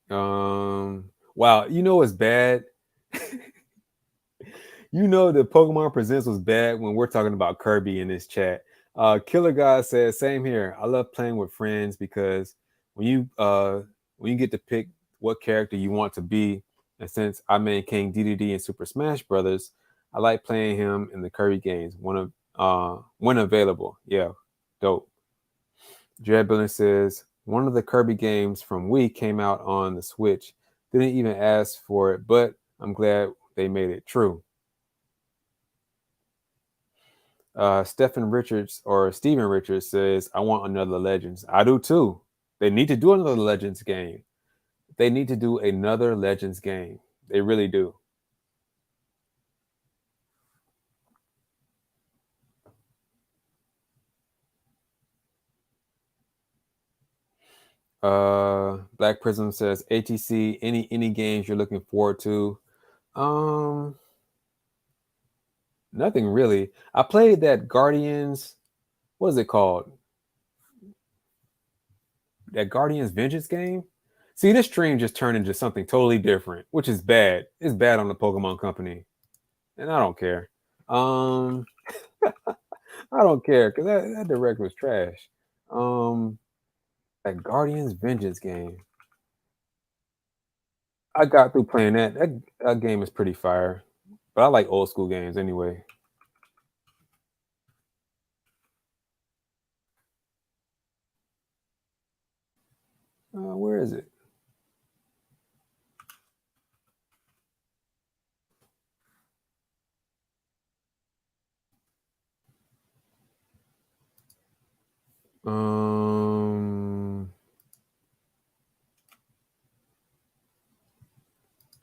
Wow, you know what's bad? You know the Pokemon Presents was bad when we're talking about Kirby in this chat. Killer God says, same here. I love playing with friends because when you get to pick what character you want to be, and since I main King DDD in Super Smash Brothers, I like playing him in the Kirby games. One when available. Yeah, dope. Dread Billing says one of the Kirby games from Wii came out on the Switch. Didn't even ask for it, but I'm glad they made it true. Stephen Richards or Steven Richards says, I want another Legends. I do too. They need to do another Legends game. They need to do another Legends game. They really do. Black Prism says, ATC, any games you're looking forward to? Nothing really. I played that Guardians, what is it called? That Guardians Vengeance game? See, this stream just turned into something totally different, which is bad. It's bad on the Pokemon Company. And I don't care. I don't care because that direct was trash. That Guardians Vengeance game. I got through playing that. That game is pretty fire. But I like old school games anyway. Where is it?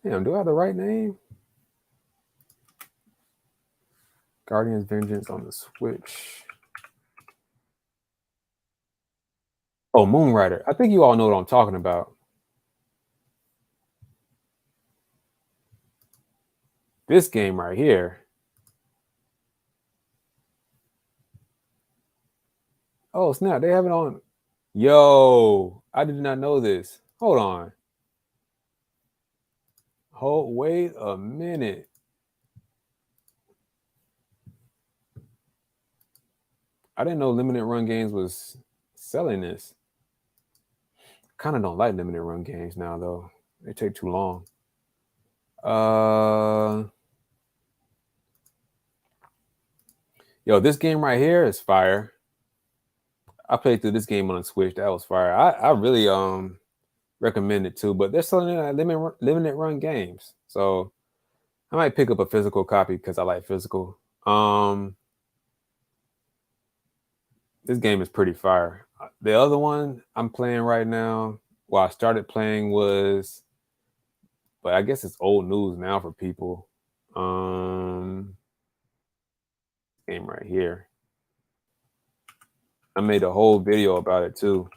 Damn, do I have the right name? Guardians Vengeance on the Switch. Oh, Moonrider. I think you all know what I'm talking about. This game right here. Oh, snap. They have it on. Yo, I did not know this. Hold on. Wait a minute. I didn't know limited run games was selling this. Kind of don't like limited run games now, though. They take too long. Yo, this game right here is fire. I played through this game on the Switch. That was fire. I really recommend it too, but they're selling it at limited run games. So I might pick up a physical copy because I like physical. This game is pretty fire. The other one I'm playing right now, well, I started playing was, but I guess it's old news now for people. Game right here. I made a whole video about it too.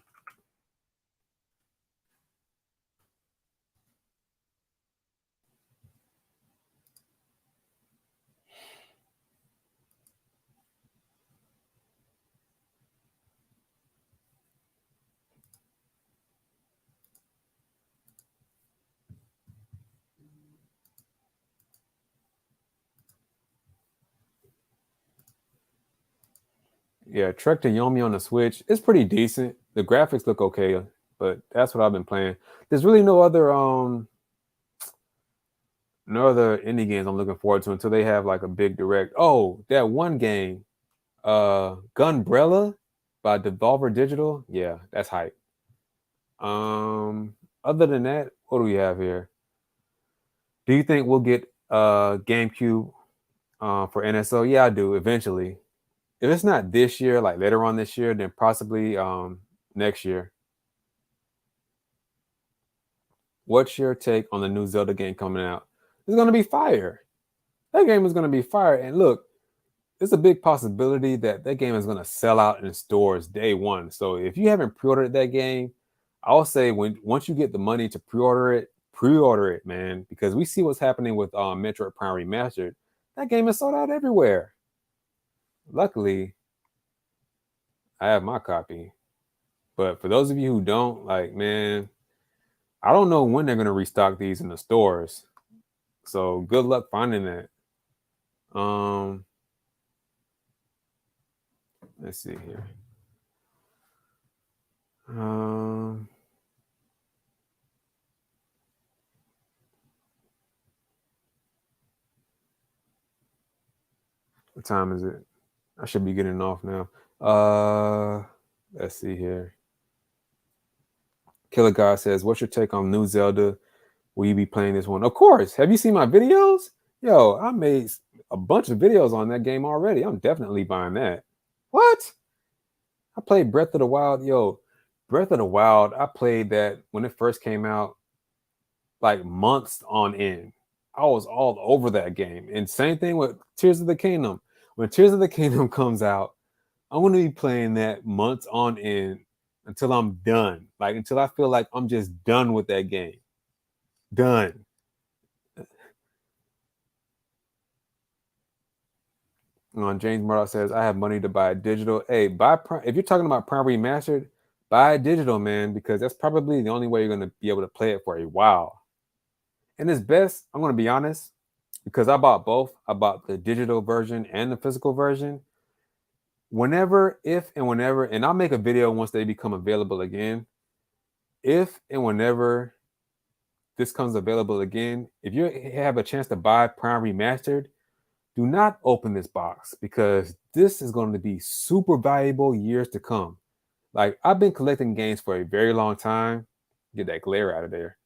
Yeah, Trek to Yomi on the Switch. It's pretty decent. The graphics look okay, but that's what I've been playing. There's really no other indie games I'm looking forward to until they have like a big direct. Oh, that one game, Gunbrella by Devolver Digital. Yeah, that's hype. Other than that, what do we have here? Do you think we'll get GameCube for NSO? Yeah, I do eventually. If it's not this year, like later on this year, then possibly next year. What's your take on the new Zelda game coming out? It's going to be fire. That game is going to be fire. And look, it's a big possibility that game is going to sell out in stores day one. So if you haven't pre-ordered that game, I'll say once you get the money to pre-order it, man, because we see what's happening with Metroid Prime Remastered. That game is sold out everywhere. Luckily, I have my copy. But for those of you who don't, like, man, I don't know when they're going to restock these in the stores. So good luck finding that. Let's see here. What time is it? I should be getting off now. Let's see here. Killer God says, what's your take on new Zelda? Will you be playing this one? Of course. Have you seen my videos? Yo, I made a bunch of videos on that game already. I'm definitely buying that. What? I played Breath of the Wild. Yo, Breath of the Wild, I played that when it first came out, like months on end. I was all over that game. And same thing with Tears of the Kingdom. When Tears of the Kingdom comes out, I'm going to be playing that months on end until I'm done. Like, until I feel like I'm just done with that game. Done. James Murdoch says, I have money to buy digital. Hey, if you're talking about Prime Remastered, buy digital, man, because that's probably the only way you're going to be able to play it for a while. And it's best, I'm going to be honest, because I bought both. I bought the digital version and the physical version. Whenever, if and whenever, and I'll make a video once they become available again. If and whenever this comes available again, if you have a chance to buy Prime Remastered, do not open this box because this is going to be super valuable years to come. Like, I've been collecting games for a very long time. Get that glare out of there.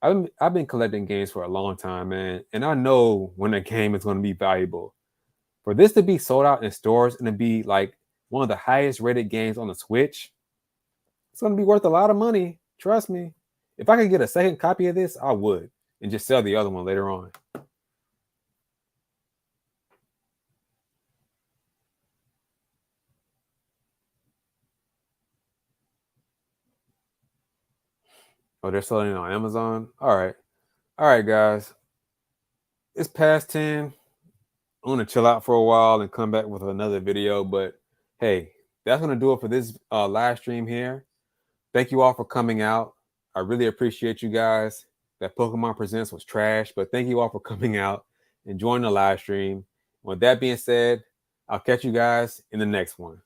I've been collecting games for a long time, man, and I know when a game is going to be valuable. For this to be sold out in stores and to be like one of the highest rated games on the Switch, it's going to be worth a lot of money. Trust me. If I could get a second copy of this, I would, and just sell the other one later on. Oh, they're selling it on Amazon? All right. All right, guys. It's past 10. I'm going to chill out for a while and come back with another video. But, hey, that's going to do it for this live stream here. Thank you all for coming out. I really appreciate you guys. That Pokemon Presents was trash. But thank you all for coming out and joining the live stream. With that being said, I'll catch you guys in the next one.